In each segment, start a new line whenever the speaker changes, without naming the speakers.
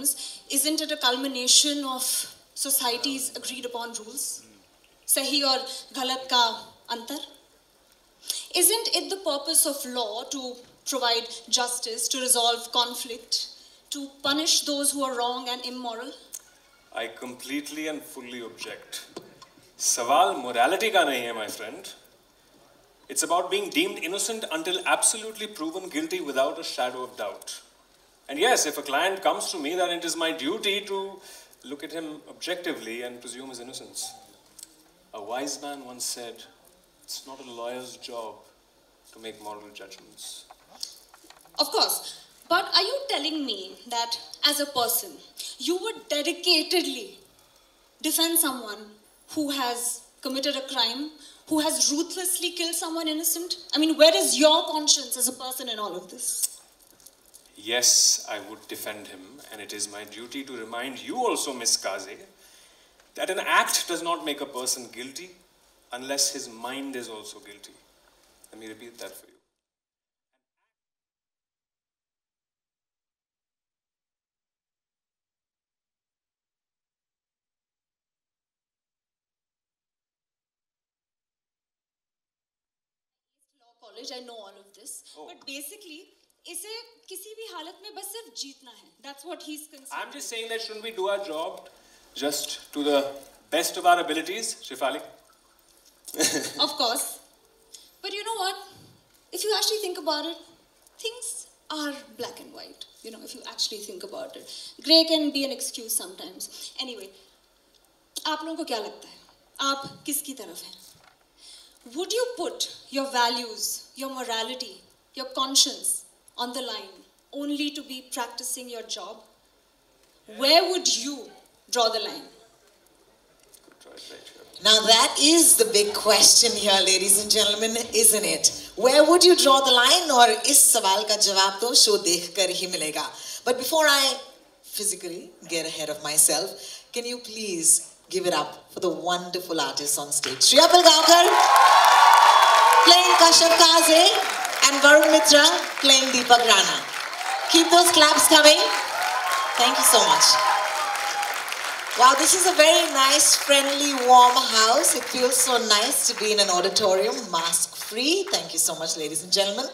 crimes, isn't it a culmination of society's agreed upon rules? Sahi aur ghalat ka antar? Isn't it the purpose of law to provide justice, to resolve conflict, to punish those who are wrong and immoral?
I completely and fully object. Sawal morality ka nahi hai, my friend. It's about being deemed innocent until absolutely proven guilty without a shadow of doubt. And yes, if a client comes to me, then it is my duty to look at him objectively and presume his innocence. A wise man once said, it's not a lawyer's job to make moral judgments.
Of course. But are you telling me that as a person, you would dedicatedly defend someone who has committed a crime, who has ruthlessly killed someone innocent? I mean, where is your conscience as a person in all of this?
Yes, I would defend him, and it is my duty to remind you also, Miss Kaze, that an act does not make a person guilty unless his mind is also guilty. Let me repeat that for you.
College, I know all of this. Oh. But basically, इसे किसी भी हालत में बस सिर्फ जीतना है. That's what he's concerned.
I'm just saying that shouldn't we do our job just to the best of our abilities, Shefali?
Of course. But you know what? If you actually think about it, things are black and white. You know, if you actually think about it. Grey can be an excuse sometimes. Anyway, आप लोगों को क्या लगता है? आप किसकी तरफ हैं? Would you put your values, your morality, your conscience on the line only to be practicing your job? Where would you draw the line?
Now that is the big question here, ladies and gentlemen, isn't it? Where would you draw the line? और इस सवाल का जवाब तो show देखकर ही मिलेगा. But before I physically get ahead of myself, can you please give it up for the wonderful artists on stage? Shriya Pilgaonkar playing Kaze and Varun Mitra playing Deepak Rana. Keep those claps coming. Thank you so much. Wow, this is a very nice, friendly, warm house. It feels so nice to be in an auditorium, mask-free. Thank you so much, ladies and gentlemen.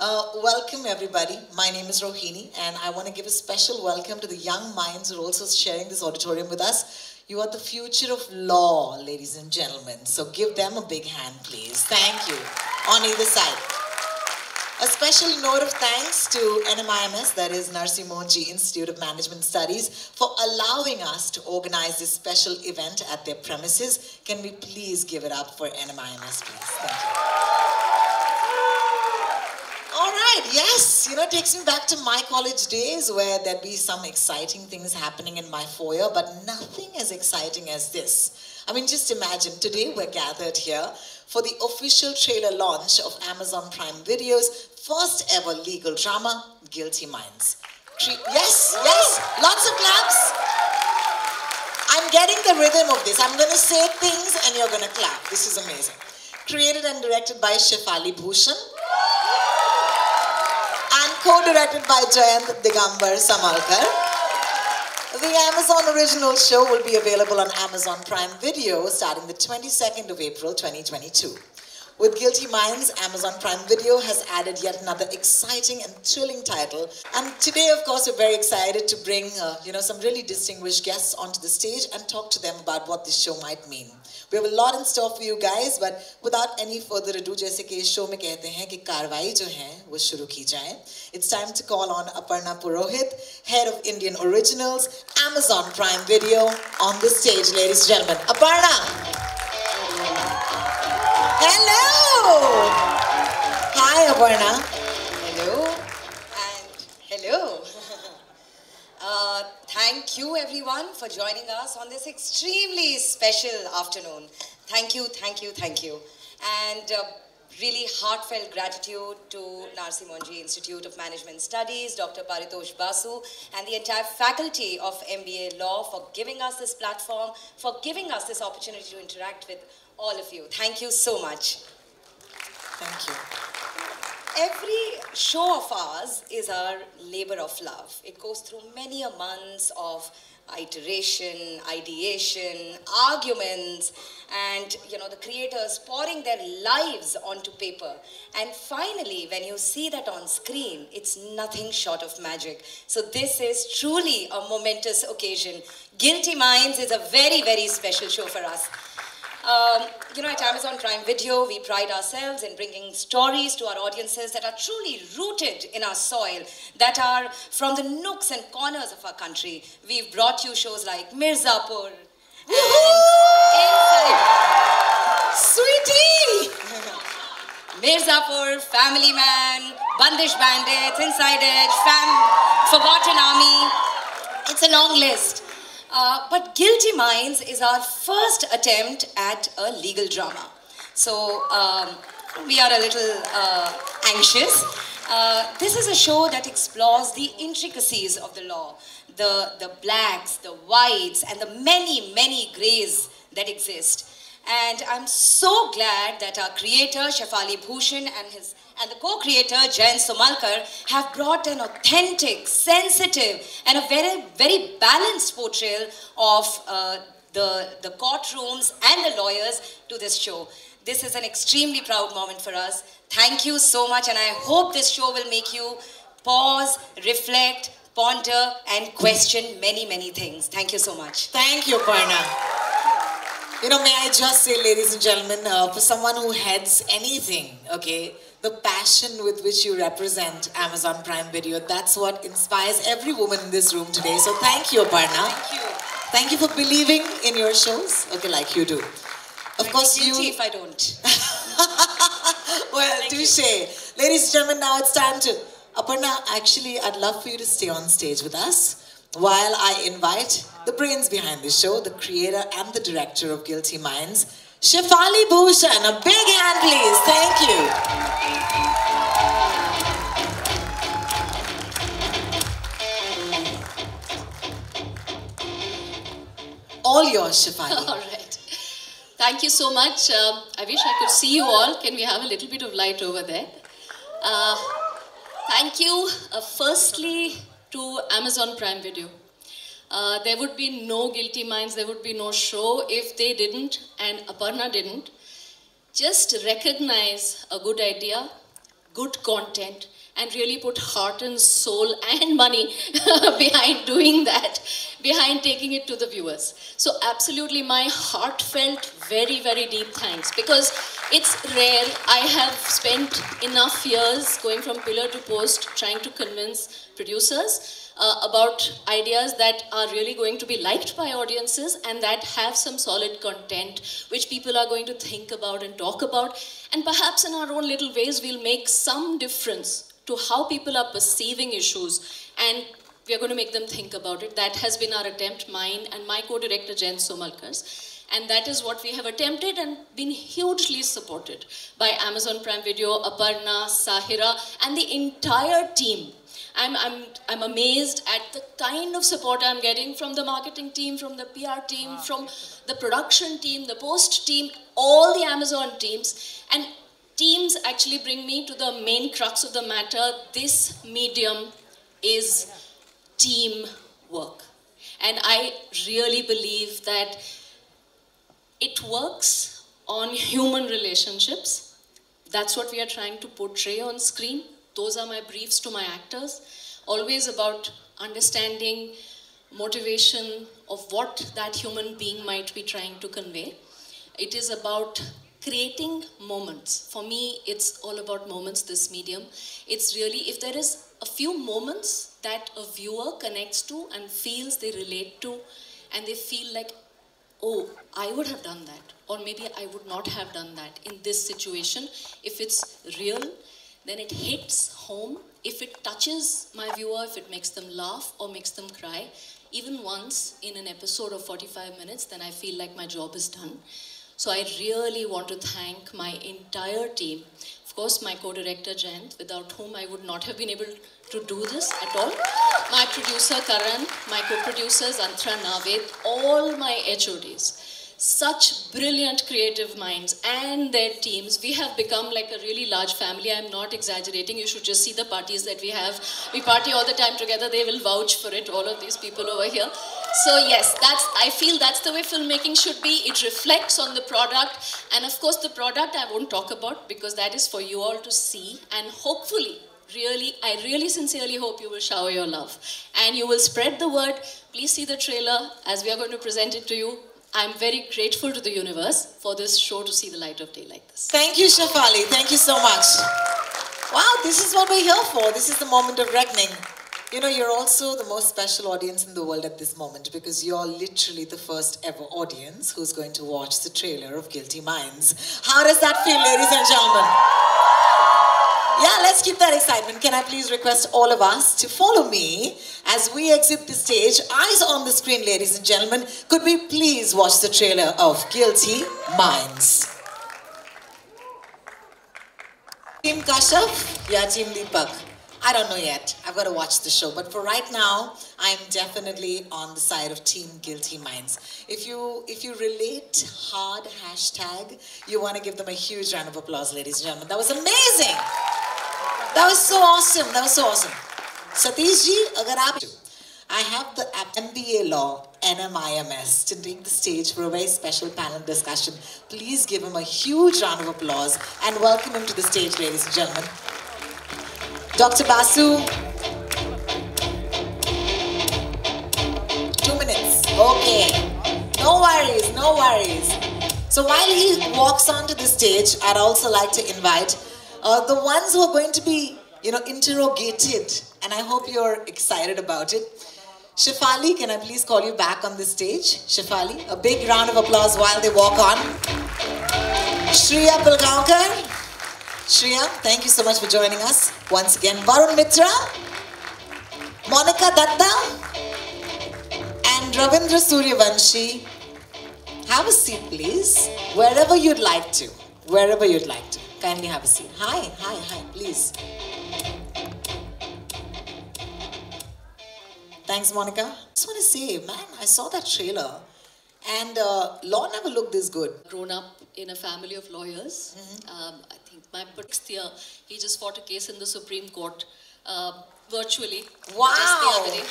Welcome, everybody. My name is Rohini, and I want to give a special welcome to the young minds who are also sharing this auditorium with us. You are the future of law, ladies and gentlemen. So give them a big hand, please. Thank you. On either side. A special note of thanks to NMIMS, that is Narsi Mohanji Institute of Management Studies, for allowing us to organize this special event at their premises. Can we please give it up for NMIMS, please? Thank you. All right, yes, you know, it takes me back to my college days where there'd be some exciting things happening in my foyer, but nothing as exciting as this. I mean, just imagine, today we're gathered here for the official trailer launch of Amazon Prime Video's first ever legal drama, Guilty Minds. Yes, lots of claps. I'm getting the rhythm of this. I'm going to say things and you're going to clap. This is amazing. Created and directed by Shefali Bhushan. And co-directed by Jayant Digambar Samalkar. The Amazon original show will be available on Amazon Prime Video starting the 22nd of April 2022. With Guilty Minds, Amazon Prime Video has added yet another exciting and thrilling title. And today, of course, we're very excited to bring some really distinguished guests onto the stage and talk to them about what this show might mean. We have a lot in store for you guys, but without any further ado, जैसे कि इस show में कहते हैं कि कार्रवाई जो है वो शुरू की जाए. It's time to call on Aparna Purohit, head of Indian Originals, Amazon Prime Video, on the stage, ladies and gentlemen. Aparna! Hello! Hi, Aparna.
Hello. And hello. Thank you, everyone, for joining us on this extremely special afternoon. Thank you, thank you, thank you. And really heartfelt gratitude to Narsi Mohanji Institute of Management Studies, Dr. Paritosh Basu, and the entire faculty of MBA Law for giving us this platform, for giving us this opportunity to interact with all of you. Thank you so much.
Thank you.
Every show of ours is our labor of love. It goes through many a months of iteration, ideation, arguments, and the creators pouring their lives onto paper. And finally, when you see that on screen, it's nothing short of magic. So this is truly a momentous occasion. Guilty Minds is a very, very special show for us. At Amazon Prime Video, we pride ourselves in bringing stories to our audiences that are truly rooted in our soil, that are from the nooks and corners of our country. We've brought you shows like Mirzapur and
Sweetie!
Mirzapur, Family Man, Bandish Bandits, Inside Edge, Forgotten Army. It's a long list. But Guilty Minds is our first attempt at a legal drama. So we are a little anxious. This is a show that explores the intricacies of the law, the blacks, the whites, and the many, many greys that exist. And I'm so glad that our creator, Shefali Bhushan, and the co-creator, Jayan Somalkar, have brought an authentic, sensitive, and a very, very balanced portrayal of the courtrooms and the lawyers to this show. This is an extremely proud moment for us. Thank you so much, and I hope this show will make you pause, reflect, ponder, and question many, many things. Thank you so much.
Thank you, Parna. May I just say, ladies and gentlemen, for someone who heads anything, okay, the passion with which you represent Amazon Prime Video, that's what inspires every woman in this room today. So thank you, Aparna.
Thank you.
Thank you for believing in your shows, okay, like you do. Of course,
guilty if I don't.
Well, touche. Ladies and gentlemen, now it's time to... Aparna, actually, I'd love for you to stay on stage with us while I invite the brains behind the show, the creator and the director of Guilty Minds, Shefali Bhushan. A big hand, please. Thank you. All yours, Shefali.
All right. Thank you so much. I wish I could see you all. Can we have a little bit of light over there? Thank you, firstly, to Amazon Prime Video. There would be no Guilty Minds, there would be no show if they didn't, and Aparna didn't, just recognize a good idea, good content, and really put heart and soul and money behind doing that, behind taking it to the viewers. So absolutely my heartfelt, very, very deep thanks, because it's rare. I have spent enough years going from pillar to post trying to convince producers about ideas that are really going to be liked by audiences and that have some solid content which people are going to think about and talk about, and perhaps in our own little ways we'll make some difference to how people are perceiving issues, and we are going to make them think about it. That has been our attempt, mine and my co-director Jayan Somalkar's, and that is what we have attempted and been hugely supported by Amazon Prime Video, Aparna, Sahira, and the entire team. I'm amazed at the kind of support I'm getting from the marketing team, from the PR team, from the production team, the post team, all the Amazon teams. And teams actually bring me to the main crux of the matter. This medium is teamwork. And I really believe that it works on human relationships. That's what we are trying to portray on screen. Those are my briefs to my actors, always about understanding motivation of what that human being might be trying to convey. It is about creating moments. For me, it's all about moments, this medium. It's really, if there is a few moments that a viewer connects to and feels they relate to, and they feel like, oh, I would have done that, or maybe I would not have done that in this situation. If it's real, then it hits home. If it touches my viewer, if it makes them laugh or makes them cry, even once in an episode of 45 minutes, then I feel like my job is done. So I really want to thank my entire team. Of course, my co-director Jayant, without whom I would not have been able to do this at all. My producer Karan, my co-producers Antra Naved, all my HODs. such brilliant creative minds and their teams. We have become like a really large family. I'm not exaggerating. You should just see the parties that we have. We party all the time together. They will vouch for it, all of these people over here. So yes, I feel that's the way filmmaking should be. It reflects on the product. And of course, the product I won't talk about because that is for you all to see. And hopefully, I really sincerely hope you will shower your love. And you will spread the word. Please see the trailer as we are going to present it to you. I'm very grateful to the universe for this show to see the light of day like this.
Thank you, Shefali. Thank you so much. Wow, this is what we're here for. This is the moment of reckoning. You know, you're also the most special audience in the world at this moment because you're literally the first ever audience who's going to watch the trailer of Guilty Minds. How does that feel, ladies and gentlemen? Yeah, let's keep that excitement. Can I please request all of us to follow me as we exit the stage? Eyes on the screen, ladies and gentlemen. Could we please watch the trailer of Guilty Minds? Team Kashyap? Yeah, Team Deepak. I don't know yet. I've got to watch the show. But for right now, I'm definitely on the side of Team Guilty Minds. If you relate hard hashtag, you want to give them a huge round of applause, ladies and gentlemen. That was amazing. That was so awesome. That was so awesome. Satish ji, agar aap... I have the MBA Law, NMIMS, to take the stage for a very special panel discussion. Please give him a huge round of applause and welcome him to the stage, ladies and gentlemen. Dr. Basu. 2 minutes. Okay. No worries, no worries. So while he walks onto the stage, I'd also like to invite the ones who are going to be, interrogated. And I hope you're excited about it. Shefali, can I please call you back on the stage? Shefali, a big round of applause while they walk on. Shriya Pilgaonkar. Shriya, thank you so much for joining us once again. Varun Mitra, Monica Datta, and Ravindra Suryavanshi. Have a seat, please. Wherever you'd like to. Wherever you'd like to. Kindly have a seat. Hi, please. Thanks, Monica. I just want to say, man, I saw that trailer and law never looked this good.
Grown up in a family of lawyers. I think my 6th year, he just fought a case in the Supreme Court virtually.
Wow!
Just the other day,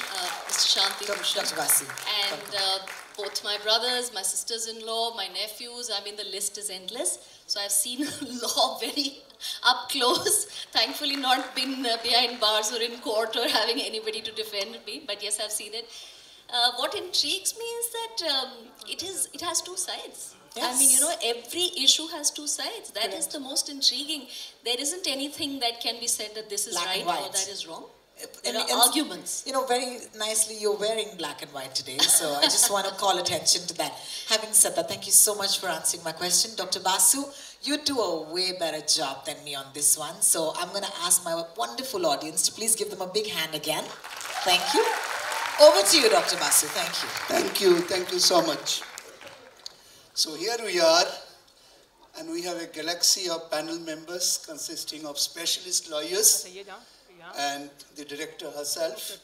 Mr. Shanti
Dr. Basi.
And both my brothers, my sisters-in-law, my nephews, I mean, the list is endless. So I've seen law very up close. Thankfully not been behind bars or in court or having anybody to defend me. But yes, I've seen it. What intrigues me is that it has two sides. Yes. I mean, every issue has two sides. That is the most intriguing. There isn't anything that can be said that this is right or that is wrong. There are arguments.
Very nicely, you're wearing black and white today, so I just want to call attention to that. Having said that, thank you so much for answering my question. Dr. Basu, you do a way better job than me on this one, so I'm going to ask my wonderful audience to please give them a big hand again. Thank you. Over to you, Dr. Basu. Thank you.
Thank you so much. So here we are, and we have a galaxy of panel members consisting of specialist lawyers and the director herself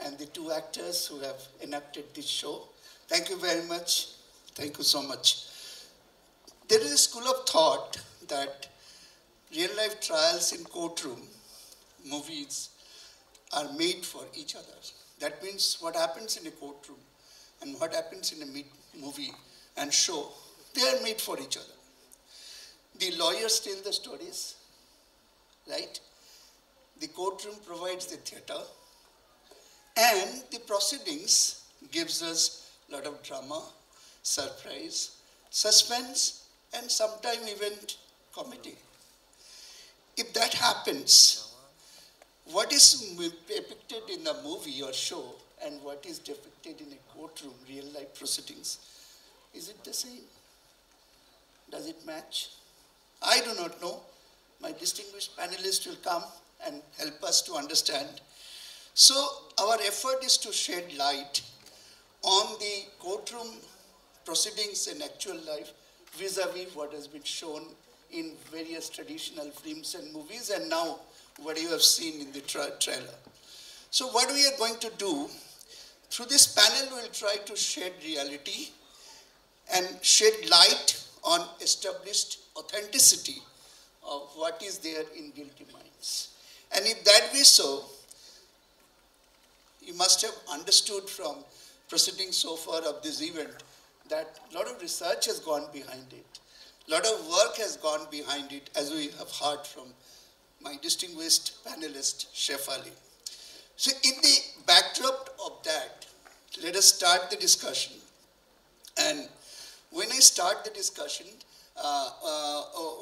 and the 2 actors who have enacted this show. Thank you very much. Thank you so much. There is a school of thought that real-life trials in courtroom, movies, are made for each other. That means what happens in a courtroom and what happens in a movie and show, they are made for each other. The lawyers tell the stories, right? The courtroom provides the theater, and the proceedings gives us a lot of drama, surprise, suspense, and sometimes even comedy. If that happens, what is depicted in the movie or show and what is depicted in a courtroom, real-life proceedings, is it the same? Does it match? I do not know. My distinguished panelists will come and help us to understand. So our effort is to shed light on the courtroom proceedings in actual life vis-a-vis what has been shown in various traditional films and movies, and now what you have seen in the trailer. So what we are going to do, through this panel we will try to shed reality and shed light on established authenticity of what is there in guilty minds. And if that be so, you must have understood from proceedings so far of this event that a lot of research has gone behind it. A lot of work has gone behind it, as we have heard from my distinguished panelist, Chef Ali. So in the backdrop of that, let us start the discussion. And when I start the discussion,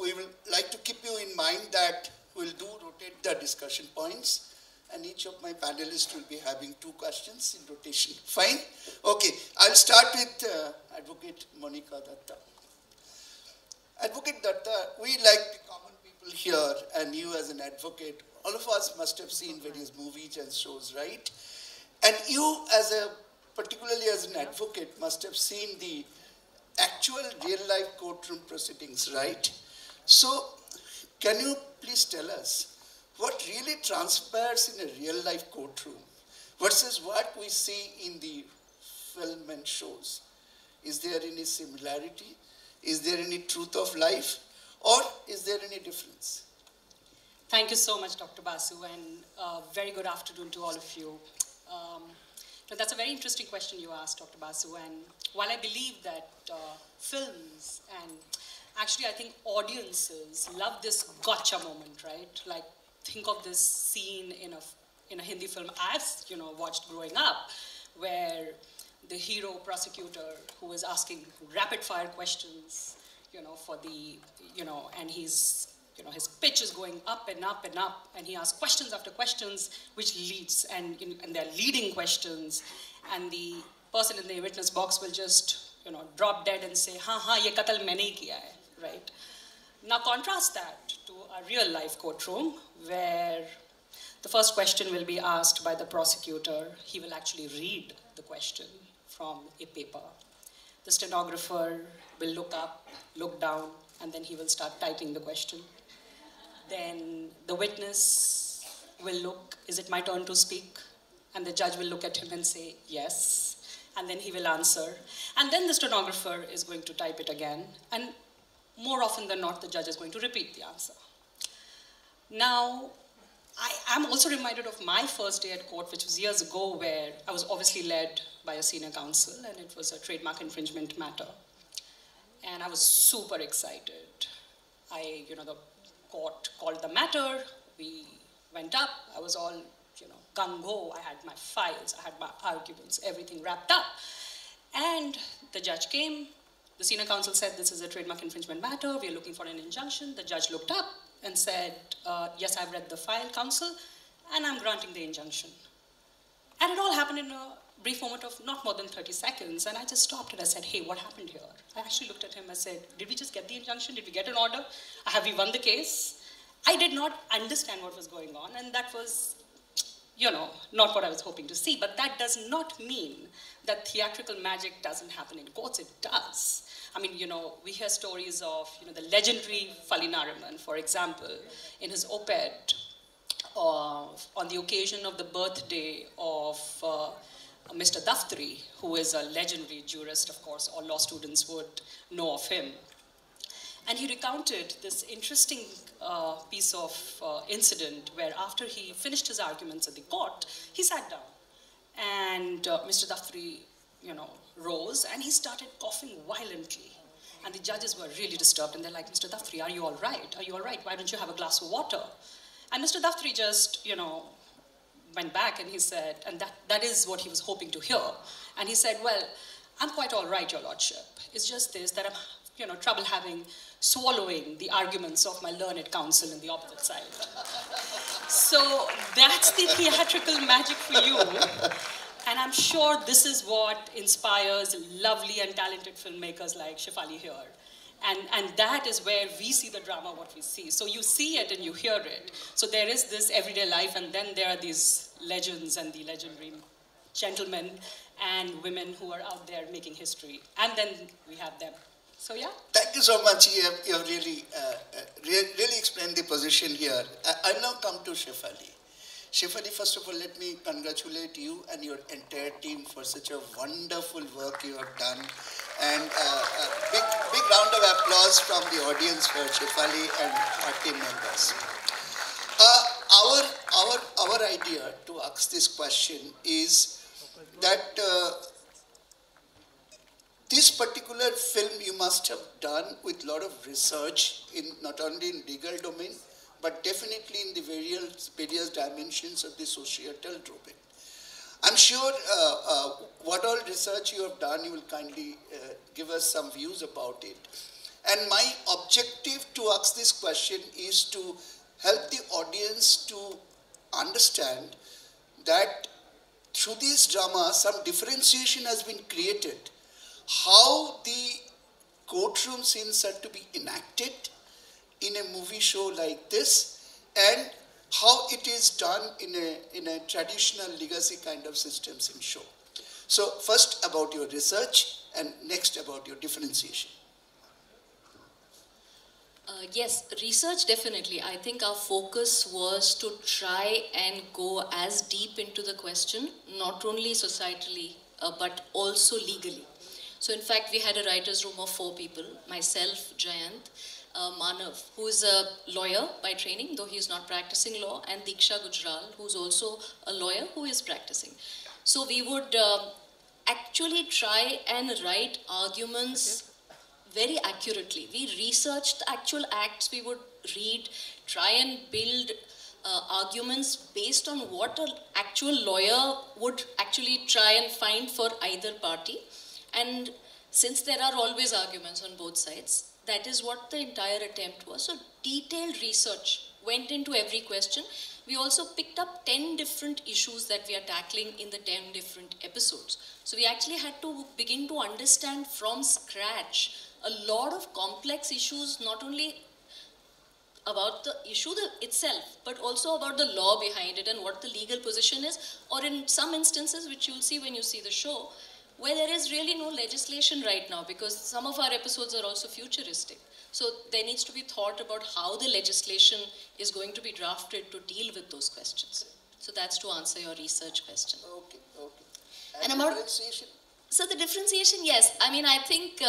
we will like to keep you in mind that we'll rotate the discussion points, and each of my panelists will be having 2 questions in rotation. Fine? Okay, I'll start with Advocate Monica Datta. Advocate Datta, we like the common people here, and you as an advocate, all of us must have seen various movies and shows, right? And you, particularly as an advocate, must have seen the actual real-life courtroom proceedings, right? So, can you please tell us what really transpires in a real-life courtroom versus what we see in the film and shows? Is there any similarity? Is there any truth of life? Or is there any difference?
Thank you so much, Dr. Basu, and very good afternoon to all of you. That's a very interesting question you asked, Dr. Basu, and while I believe that films and actually I think audiences love this gotcha moment, right? Like, think of this scene in a Hindi film I've watched growing up, where the hero prosecutor who is asking rapid fire questions, for the, and he's, his pitch is going up and up and up, and he asks questions after questions, which leads, and they're leading questions, and the person in the witness box will just, drop dead and say, "Ha, ye qatl maine hi kiya hai," right? Now contrast that to a real life courtroom where the first question will be asked by the prosecutor. He will actually read the question from a paper. The stenographer will look up, look down, and then he will start typing the question. Then the witness will look, is it my turn to speak? And the judge will look at him and say, yes. And then he will answer. And then the stenographer is going to type it again. And more often than not, the judge is going to repeat the answer. Now, I am also reminded of my first day at court, which was years ago, where I was obviously led by a senior counsel, and it was a trademark infringement matter. And I was super excited. The court called the matter, we went up, I was all, gung-ho, I had my files, I had my arguments, everything wrapped up. And the judge came, the senior counsel said, this is a trademark infringement matter, we are looking for an injunction. The judge looked up and said, yes, I've read the file, counsel, and I'm granting the injunction. And it all happened in a brief moment of not more than 30 seconds, and I just stopped and I said, hey, what happened here? I actually looked at him, I said, did we just get the injunction? Did we get an order? Have we won the case? I did not understand what was going on, and that was, not what I was hoping to see, but that does not mean that theatrical magic doesn't happen in courts. It does. I mean, we hear stories of, the legendary Fali Nariman, for example, in his op-ed on the occasion of the birthday of Mr. Daftari, who is a legendary jurist, of course, all law students would know of him. And he recounted this interesting piece of incident where after he finished his arguments at the court, he sat down. And Mr. Daftari, rose and he started coughing violently. And the judges were really disturbed and they're like, Mr. Daftari, are you all right? Are you all right? Why don't you have a glass of water? And Mr. Daftari just, went back and he said, and that is what he was hoping to hear. And he said, well, I'm quite all right, Your Lordship. It's just this, that I'm, trouble swallowing the arguments of my learned counsel in the opposite side. So that's the theatrical magic for you. And I'm sure this is what inspires lovely and talented filmmakers like Shefali here. And that is where we see the drama, what we see. So you see it and you hear it. So there is this everyday life, and then there are these legends and the legendary gentlemen and women who are out there making history. And then we have them. So yeah. Thank
you so much. You have really, really explained the position here. I'll now come to Shefali. Shefali, first of all, let me congratulate you and your entire team for such a wonderful work you have done. And a big round of applause from the audience for Shefali and our team members. Our idea to ask this question is that this particular film you must have done with a lot of research in not only in legal domain, but definitely in the various dimensions of the societal domain. I'm sure what all research you have done, you will kindly give us some views about it. And my objective to ask this question is to help the audience to understand that through this drama, some differentiation has been created. How the courtroom scenes are to be enacted in a movie show like this, and how it is done in a traditional legacy kind of systems in show. So first about your research, and next about your differentiation.
Yes, research definitely. I think our focus was to try and go as deep into the question, not only societally, but also legally. So in fact, we had a writer's room of 4 people, myself, Jayant, Manav, who is a lawyer by training, though he is not practicing law, and Diksha, who is also a lawyer who is practicing. So we would actually try and write arguments very accurately. We researched the actual acts we would read, try and build arguments based on what an actual lawyer would actually try and find for either party. And since there are always arguments on both sides, that is what the entire attempt was. So detailed research went into every question. We also picked up 10 different issues that we are tackling in the 10 different episodes. So we actually had to begin to understand from scratch a lot of complex issues, not only about the issue itself, but also about the law behind it and what the legal position is, or in some instances, which you'll see when you see the show, where there is really no legislation right now, because some of our episodes are also futuristic. So there needs to be thought about how the legislation is going to be drafted to deal with those questions. So that's to answer your research question.
Okay.
And about
differentiation?
So the differentiation, yes. I mean, I think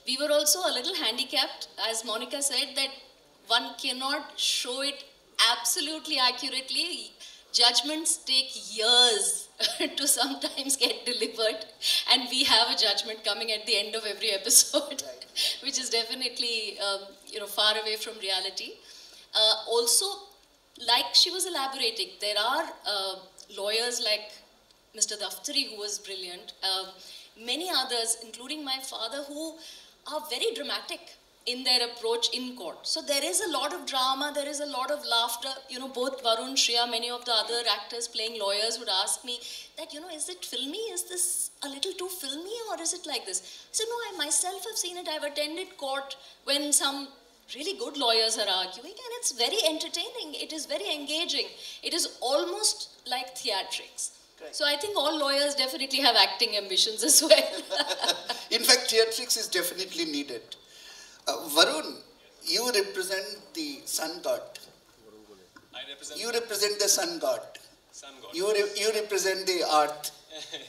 we were also a little handicapped, as Monica said, that one cannot show it absolutely accurately. Judgments take years to sometimes get delivered, and we have a judgment coming at the end of every episode, which is definitely far away from reality. Also, like she was elaborating, there are lawyers like Mr. Daftari, who was brilliant, many others, including my father, who are very dramatic in their approach in court. So there is a lot of drama, there is a lot of laughter. Both Varun, Shriya, many of the other actors playing lawyers would ask me that, is it filmy? Is this a little too filmy, or is it like this? So no, I myself have seen it. I've attended court when some really good lawyers are arguing, and it's very entertaining. It is very engaging. It is almost like theatrics.
Right.
So I think all lawyers definitely have acting ambitions as well.
In fact, theatrics is definitely needed. Varun, you represent the sun god. You represent the sun god. You represent the art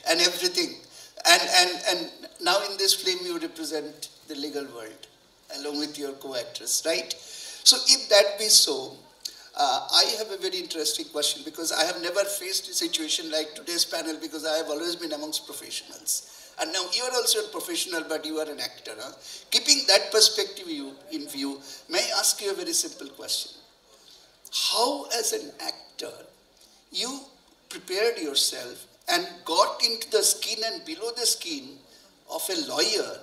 and everything. And now in this film you represent the legal world along with your co-actress, right? So if that be so, I have a very interesting question, because I have never faced a situation like today's panel, because I have always been amongst professionals. And now you are also a professional, but you are an actor. Huh? Keeping that perspective in view, may I ask you a very simple question? How, as an actor, you prepared yourself and got into the skin and below the skin of a lawyer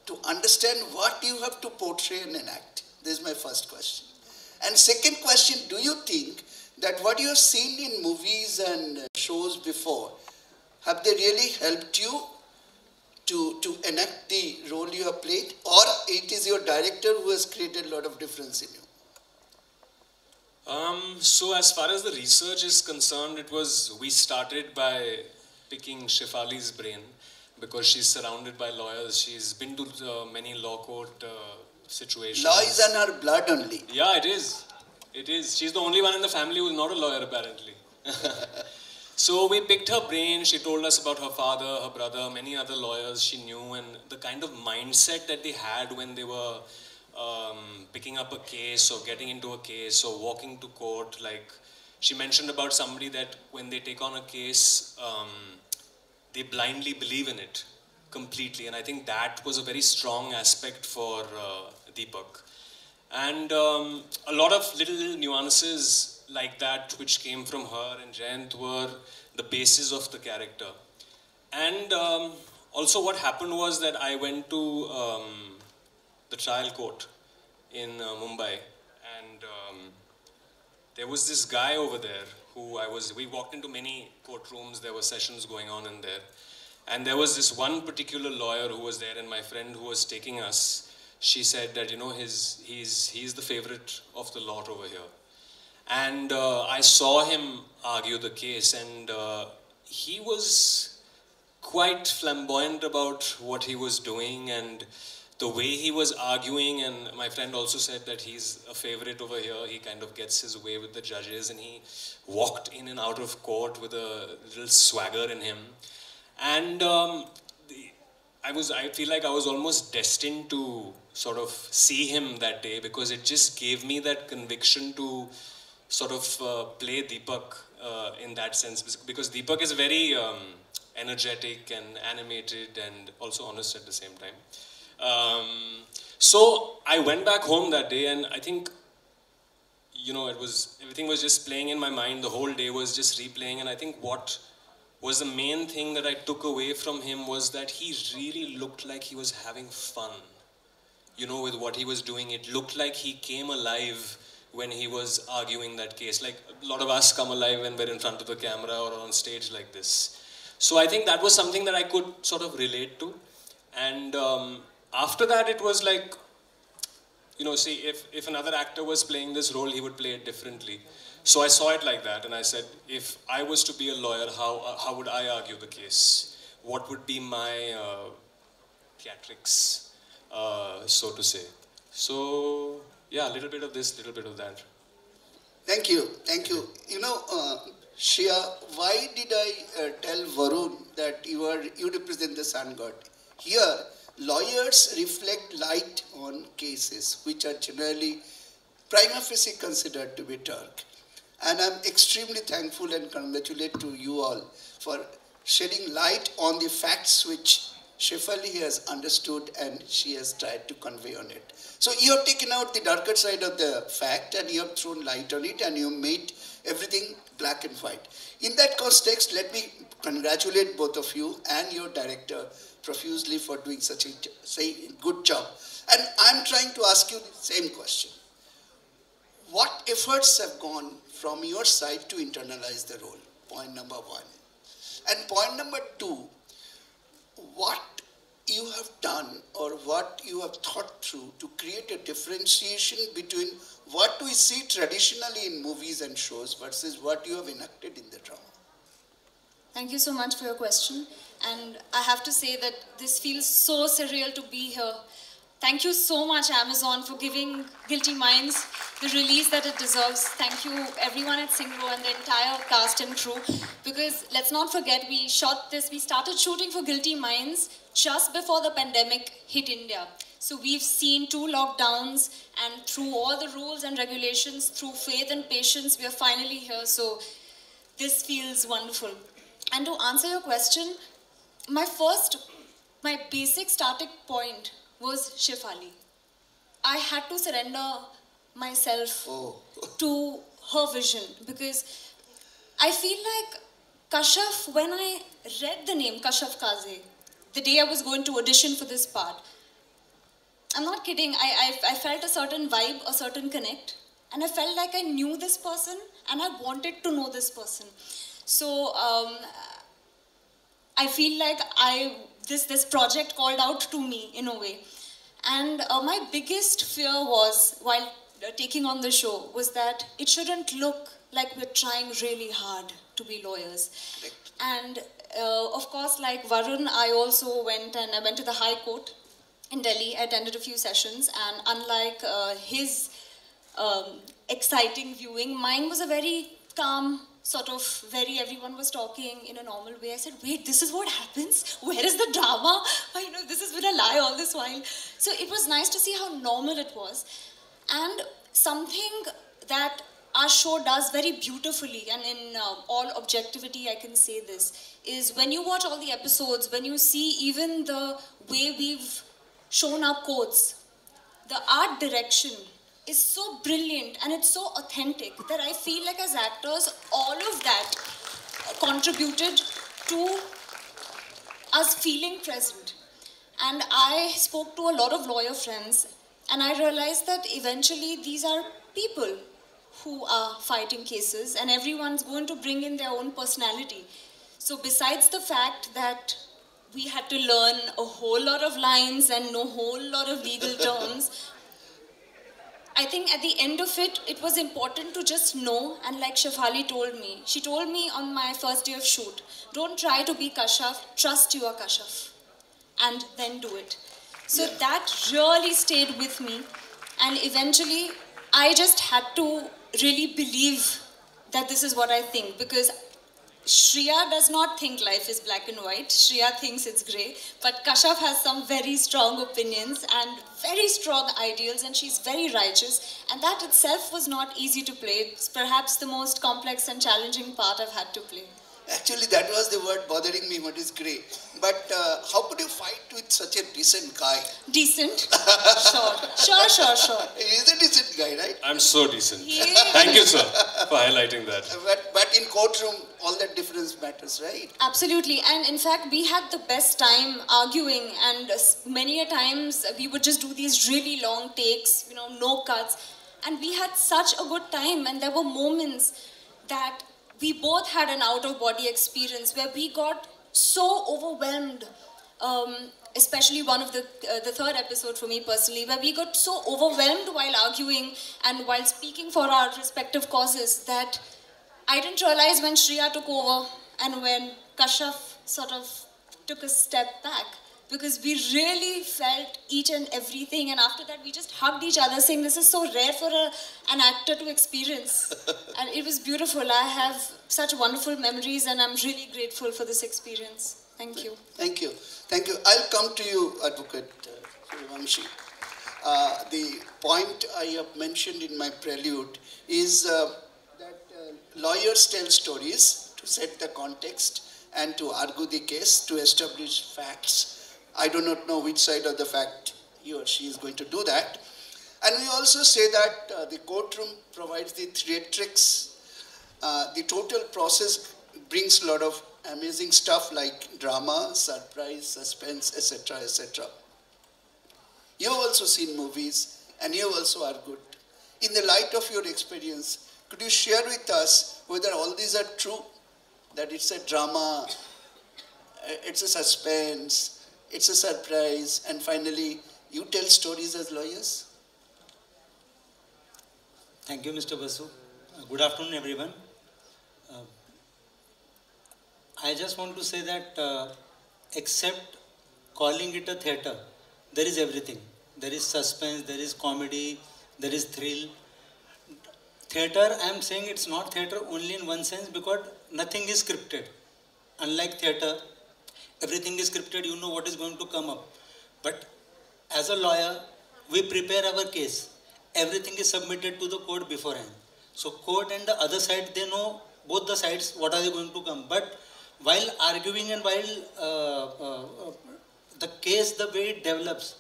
to understand what you have to portray and enact? This is my first question. And second question, do you think that what you have seen in movies and shows before, have they really helped you to enact the role you have played, or it is your director who has created a lot of difference in you?
So as far as the research is concerned, we started by picking Shefali's brain, because she's surrounded by lawyers. She's been to many law court situations.
Law is in her blood only.
Yeah, it is. It is. She's the only one in the family who's not a lawyer, apparently. So we picked her brain. She told us about her father, her brother, many other lawyers she knew, and the kind of mindset that they had when they were picking up a case or getting into a case or walking to court. Like, she mentioned about somebody that when they take on a case, they blindly believe in it completely. And I think that was a very strong aspect for Deepak. And a lot of little nuances like that which came from her and Jayant were the basis of the character. And also what happened was that I went to the trial court in Mumbai, and there was this guy over there who we walked into many courtrooms, there were sessions going on in there. And there was this one particular lawyer who was there, and my friend who was taking us, she said that, you know, he's the favorite of the lot over here. And I saw him argue the case, and he was quite flamboyant about what he was doing and the way he was arguing. And my friend also said that he's a favorite over here. He kind of gets his way with the judges, and he walked in and out of court with a little swagger in him. And I feel like I was almost destined to sort of see him that day, because it just gave me that conviction to sort of play Deepak in that sense, because Deepak is very energetic and animated and also honest at the same time. So I went back home that day, and I think, you know, everything was just playing in my mind. The whole day was just replaying, and I think what was the main thing that I took away from him was that he really looked like he was having fun, you know, with what he was doing. It looked like he came alive when he was arguing that case. Like a lot of us come alive when we're in front of the camera or on stage like this. So I think that was something that I could sort of relate to. And after that, it was like, you know, see, if another actor was playing this role, he would play it differently. So I saw it like that, and I said, if I was to be a lawyer, how would I argue the case? What would be my theatrics, so to say? So, yeah, a little bit of this, little bit of that.
Thank you, thank you. You know, Shriya, why did I tell Varun that you represent the sun god? Here, lawyers reflect light on cases which are generally prima facie considered to be dark. And I'm extremely thankful and congratulate to you all for shedding light on the facts which Shefali has understood and she has tried to convey on it. So you have taken out the darker side of the fact and you have thrown light on it and you made everything black and white. In that context, let me congratulate both of you and your director profusely for doing such a good job. And I'm trying to ask you the same question. What efforts have gone from your side to internalize the role? Point number one. And point number two, what you have done or what you have thought through to create a differentiation between what we see traditionally in movies and shows versus what you have enacted in the drama?
Thank you so much for your question. And I have to say that this feels so surreal to be here. Thank you so much, Amazon, for giving Guilty Minds the release that it deserves. Thank you, everyone at Singro and the entire cast and crew. Because let's not forget, we started shooting for Guilty Minds just before the pandemic hit India. So we've seen 2 lockdowns, and through all the rules and regulations, through faith and patience, we are finally here. So this feels wonderful. And to answer your question, my basic starting point was Shefali. I had to surrender myself to her vision, because I feel like Kashaf, when I read the name Kashaf Kaze, the day I was going to audition for this part, I'm not kidding, I felt a certain vibe, a certain connect, and I felt like I knew this person and I wanted to know this person. So I feel like this project called out to me in a way. And my biggest fear was, while taking on the show, was that it shouldn't look like we're trying really hard to be lawyers. And of course, like Varun, I also went to the High Court in Delhi. I attended a few sessions, and unlike his exciting viewing, mine was a very calm, sort of everyone was talking in a normal way. I said, wait, this is what happens? Where is the drama? This has been a lie all this while. So it was nice to see how normal it was. And something that our show does very beautifully, and in all objectivity I can say this, is when you watch all the episodes, when you see even the way we've shown our quotes, the art direction is so brilliant and it's so authentic that I feel like as actors, all of that contributed to us feeling present. And I spoke to a lot of lawyer friends and I realized that eventually these are people who are fighting cases and everyone's going to bring in their own personality. So besides the fact that we had to learn a whole lot of lines and know a whole lot of legal terms, I think at the end of it, it was important to just know, and like Shefali told me, she told me on my first day of shoot, don't try to be Kashaf, trust you are Kashaf, and then do it. So that really stayed with me, and eventually I just had to really believe that this is what I think, because Shriya does not think life is black and white. Shriya thinks it's grey. But Kashaf has some very strong opinions and very strong ideals, and she's very righteous. And that itself was not easy to play. It's perhaps the most complex and challenging part I've had to play.
Actually, that was the word bothering me, what is grey. But how could you fight with such a decent guy?
Decent? Sure.
He's a decent guy, right?
I'm so decent. Thank you, sir, for highlighting that.
But in courtroom, all that difference matters, right?
Absolutely. And in fact, we had the best time arguing, and many a times we would just do these really long takes, no cuts. And we had such a good time, and there were moments that we both had an out-of-body experience where we got so overwhelmed, especially one of the third episode for me personally, where we got so overwhelmed while arguing and while speaking for our respective causes that I didn't realize when Shriya took over and when Kashaf sort of took a step back, because we really felt each and everything, and after that we just hugged each other saying this is so rare for an actor to experience. And it was beautiful. I have such wonderful memories and I'm really grateful for this experience. Thank you.
Thank you. I'll come to you, Advocate Vamshi. The point I have mentioned in my prelude is that lawyers tell stories to set the context and to argue the case, to establish facts. I do not know which side of the fact he or she is going to do that. And we also say that the courtroom provides the theatrics. The total process brings a lot of amazing stuff like drama, surprise, suspense, etc., etc. You have also seen movies and you have also argued. In the light of your experience, could you share with us whether all these are true? That it's a drama, it's a suspense, it's a surprise, and finally, you tell stories as lawyers?
Thank you, Mr. Basu. Good afternoon, everyone. I just want to say that except calling it a theatre, there is everything. There is suspense, there is comedy, there is thrill. Theatre, I am saying it's not theatre only in one sense because nothing is scripted. Unlike theatre, everything is scripted, you know what is going to come up. But as a lawyer, we prepare our case. Everything is submitted to the court beforehand. So court and the other side, they know both the sides, what are they going to come. But while arguing and while the case, the way it develops,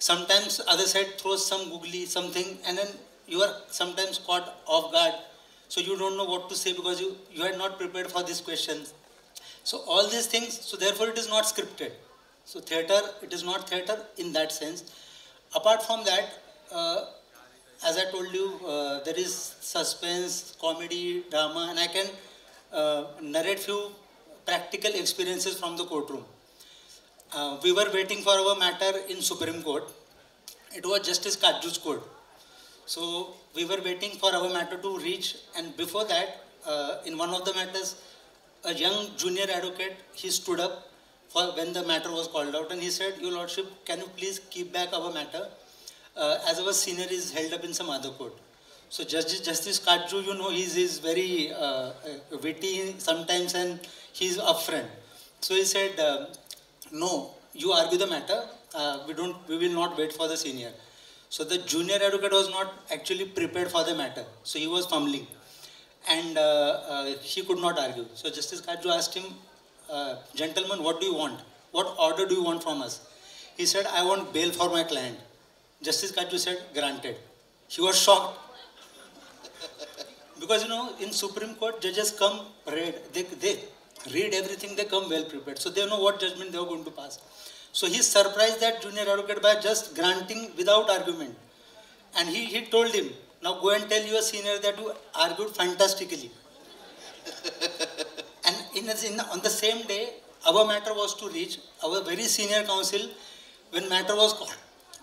sometimes other side throws some googly, something, and then you are sometimes caught off guard. So you don't know what to say because you had not prepared for these questions. So all these things, so therefore it is not scripted. So theatre, it is not theatre in that sense. Apart from that, as I told you, there is suspense, comedy, drama, and I can narrate few practical experiences from the courtroom. We were waiting for our matter in Supreme Court. It was Justice Kajju's court. So we were waiting for our matter to reach, and before that, in one of the matters, a young junior advocate, he stood up for when the matter was called out, and he said, "Your Lordship, can you please keep back our matter as our senior is held up in some other court." So Justice Kaju, you know, he's very witty sometimes and he's upfront. So he said, no, you argue the matter. We will not wait for the senior. So the junior advocate was not actually prepared for the matter. So he was fumbling and he could not argue. So Justice Kaju asked him, gentlemen, what do you want? What order do you want from us? He said, I want bail for my client. Justice Kaju said, granted. He was shocked. Because, you know, in Supreme Court, judges come read. They read everything, they come well prepared. So they know what judgment they are going to pass. So he surprised that junior advocate by just granting without argument. And he told him, now go and tell your senior that you argued fantastically. And on the same day, our matter was to reach our very senior counsel. When matter was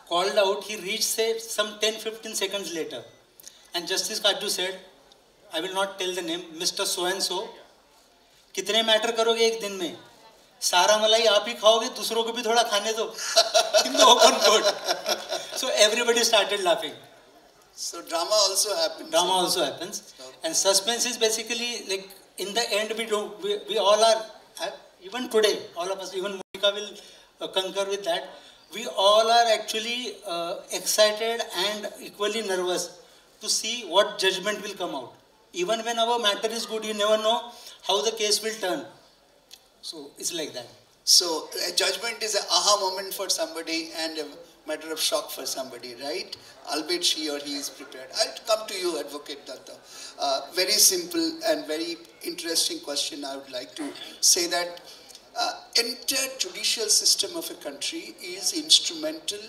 called out, he reached, say, some 10-15 seconds later. And Justice Kaju said, I will not tell the name, Mr. So-and-so, कितने matter करोगे एक दिन में? सारा मलाई आप ही खाओगे, दूसरों को भी थोड़ा खाने दो. In the open court. So everybody started laughing.
So drama also happens.
Drama also happens. And suspense is basically like, in the end, we all are, even today, all of us, even Monica will concur with that, we all are actually excited and equally nervous to see what judgment will come out. Even when our matter is good, you never know how the case will turn. So it's like that.
So a judgment is an aha moment for somebody and a matter of shock for somebody, right? Albeit she or he is prepared. I'll come to you, Advocate Datta. Very simple and very interesting question. I would like to say that entire judicial system of a country is instrumental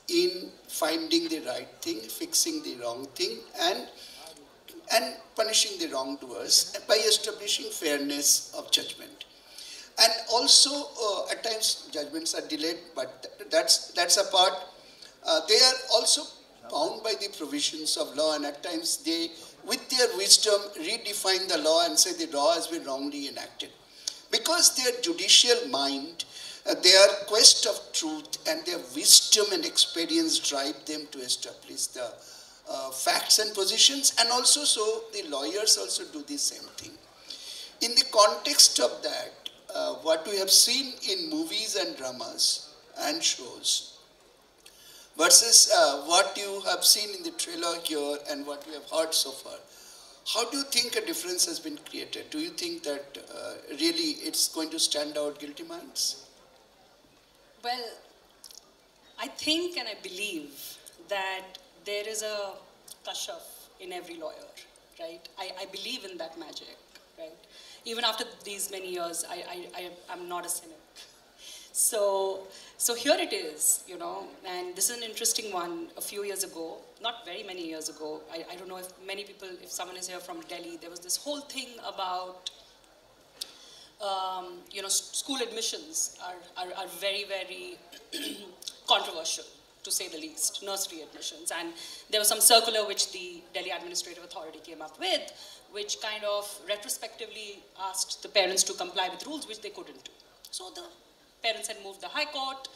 in finding the right thing, fixing the wrong thing, and punishing the wrongdoers by establishing fairness of judgment. And also, at times, judgments are delayed, but that's a part. They are also bound by the provisions of law, and at times they, with their wisdom, redefine the law and say the law has been wrongly enacted. Because their judicial mind, their quest of truth and their wisdom and experience drive them to establish the facts and positions, and also so the lawyers also do the same thing. In the context of that, what we have seen in movies and dramas and shows versus what you have seen in the trailer here and what we have heard so far, how do you think a difference has been created? Do you think that really it's going to stand out guilty minds?
Well, I think and I believe that there is a kashaf in every lawyer, right? I believe in that magic, right? Even after these many years, I'm not a cynic. So here it is, you know, and this is an interesting one. A few years ago, not very many years ago, I don't know if many people, if someone is here from Delhi, there was this whole thing about, you know, school admissions are very, very controversial, to say the least, nursery admissions. And there was some circular which the Delhi Administrative Authority came up with, which kind of retrospectively asked the parents to comply with rules which they couldn't do. So the parents had moved the High Court,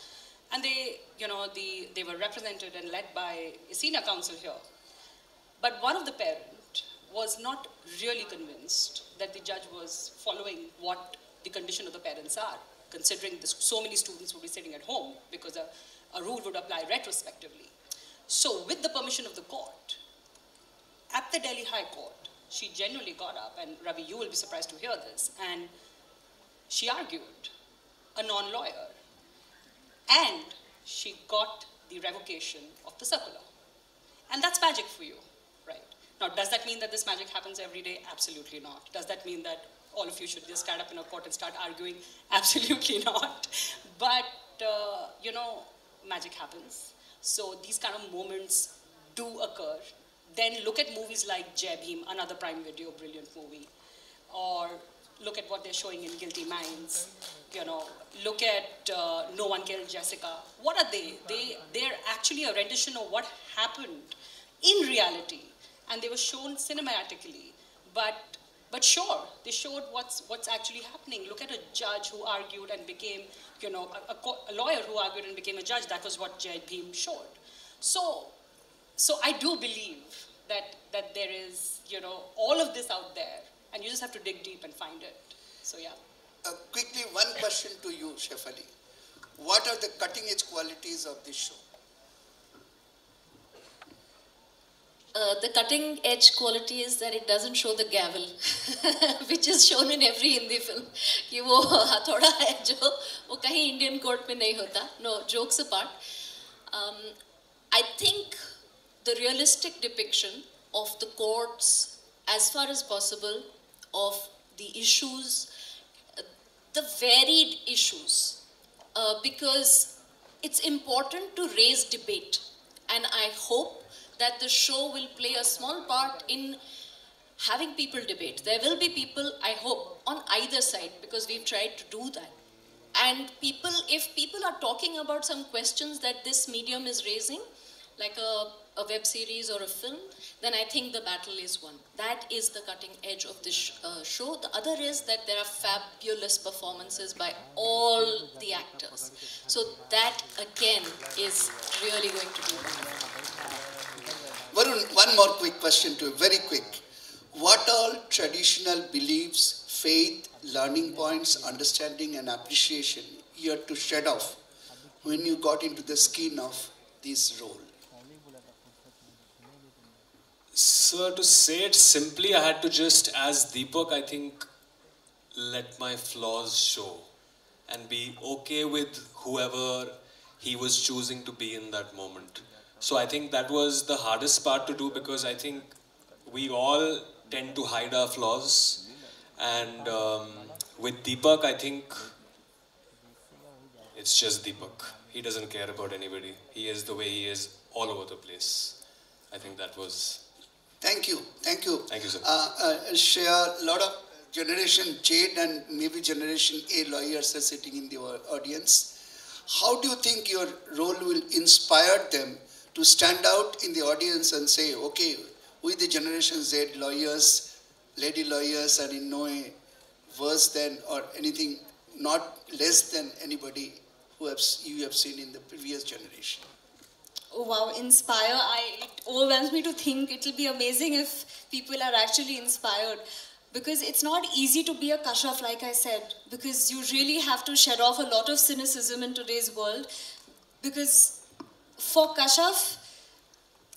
and they, you know, they were represented and led by a senior counsel here. But one of the parents was not really convinced that the judge was following what the condition of the parents are, considering so many students would be sitting at home because a rule would apply retrospectively. So with the permission of the court, at the Delhi High Court, she genuinely got up, and Ravi, you will be surprised to hear this, and she argued, a non-lawyer, and she got the revocation of the circular. And that's magic for you, right? Now, does that mean that this magic happens every day? Absolutely not. Does that mean that all of you should just stand up in a court and start arguing? Absolutely not. But, you know, magic happens. So these kind of moments do occur. Then look at movies like Jai Bhim, another Prime Video, brilliant movie. Or look at what they're showing in Guilty Minds. You know, look at No One Killed Jessica. What are they? They're actually a rendition of what happened in reality. And they were shown cinematically. But sure, they showed what's actually happening. Look at a judge who argued and became, you know, a lawyer who argued and became a judge. That was what Jai Bhim showed. So I do believe that there is, all of this out there, and you just have to dig deep and find it. So yeah.
Quickly, one question to you, Chef Ali. What are the cutting edge qualities of this show?
The cutting edge quality is that it doesn't show the gavel, which is shown in every Hindi film. कि वो हथौड़ा है जो वो कहीं Indian court में नहीं होता. No, jokes apart. I think the realistic depiction of the courts, as far as possible, of the issues, the varied issues, because it's important to raise debate, and I hope that the show will play a small part in having people debate. There will be people, I hope, on either side, because we've tried to do that. And if people are talking about some questions that this medium is raising, like a web series or a film, then I think the battle is won. That is the cutting edge of this show. The other is that there are fabulous performances by all the actors. So that, again, is really going to do that.
Varun, one more quick question to you, very quick. What all traditional beliefs, faith, learning points, understanding and appreciation you had to shed off when you got into the skin of this role?
So to say it simply, I had to just, as Deepak, I think, let my flaws show and be okay with whoever he was choosing to be in that moment. So I think that was the hardest part to do, because I think we all tend to hide our flaws, and with Deepak, I think it's just Deepak. He doesn't care about anybody. He is the way he is all over the place. I think that was...
Thank you. Thank you.
Thank you, sir.
Shriya, a lot of Generation Z and maybe Generation A lawyers are sitting in the audience. How do you think your role will inspire them to stand out in the audience and say, okay, we the Generation Z lawyers, lady lawyers are in no way worse than or anything not less than anybody who you have seen in the previous generation?
Oh wow, inspire. It overwhelms me to think it will be amazing if people are actually inspired. Because it's not easy to be a Kashaf, like I said. Because you really have to shed off a lot of cynicism in today's world. Because for Kashaf,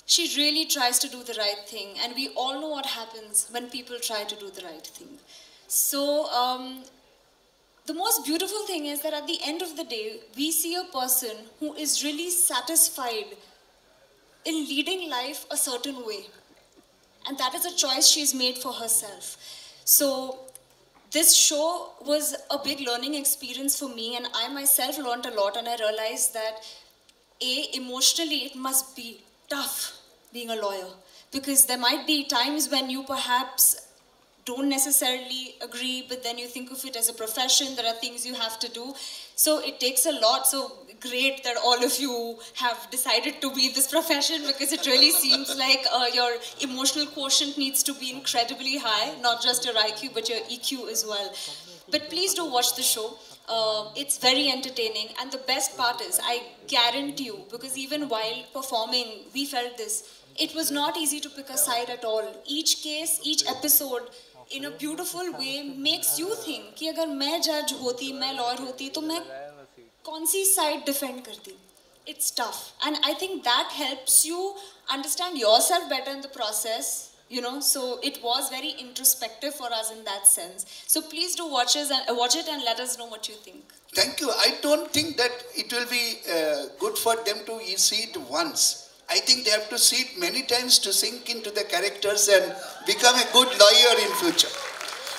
she really tries to do the right thing. And we all know what happens when people try to do the right thing. So, the most beautiful thing is that at the end of the day, we see a person who is really satisfied in leading life a certain way. And that is a choice she's made for herself. So this show was a big learning experience for me, and I myself learned a lot, and I realized that emotionally it must be tough being a lawyer, because there might be times when you perhaps don't necessarily agree, but then you think of it as a profession, there are things you have to do. So it takes a lot. So great that all of you have decided to be this profession, because it really seems like your emotional quotient needs to be incredibly high, not just your IQ, but your EQ as well. But please do watch the show. It's very entertaining, and the best part is, I guarantee you, because even while performing, we felt this, it was not easy to pick a side at all. Each case, each episode, in a beautiful way, makes you think कि अगर मैं judge होती, मैं lawyer होती, तो मैं कौन सी side defend करती? It's tough, and I think that helps you understand yourself better in the process. You know, so it was very introspective for us in that sense. So please do watch it and let us know what you think.
Thank you. I don't think that it will be good for them to see it once. I think they have to see it many times to sink into the characters and become a good lawyer in future.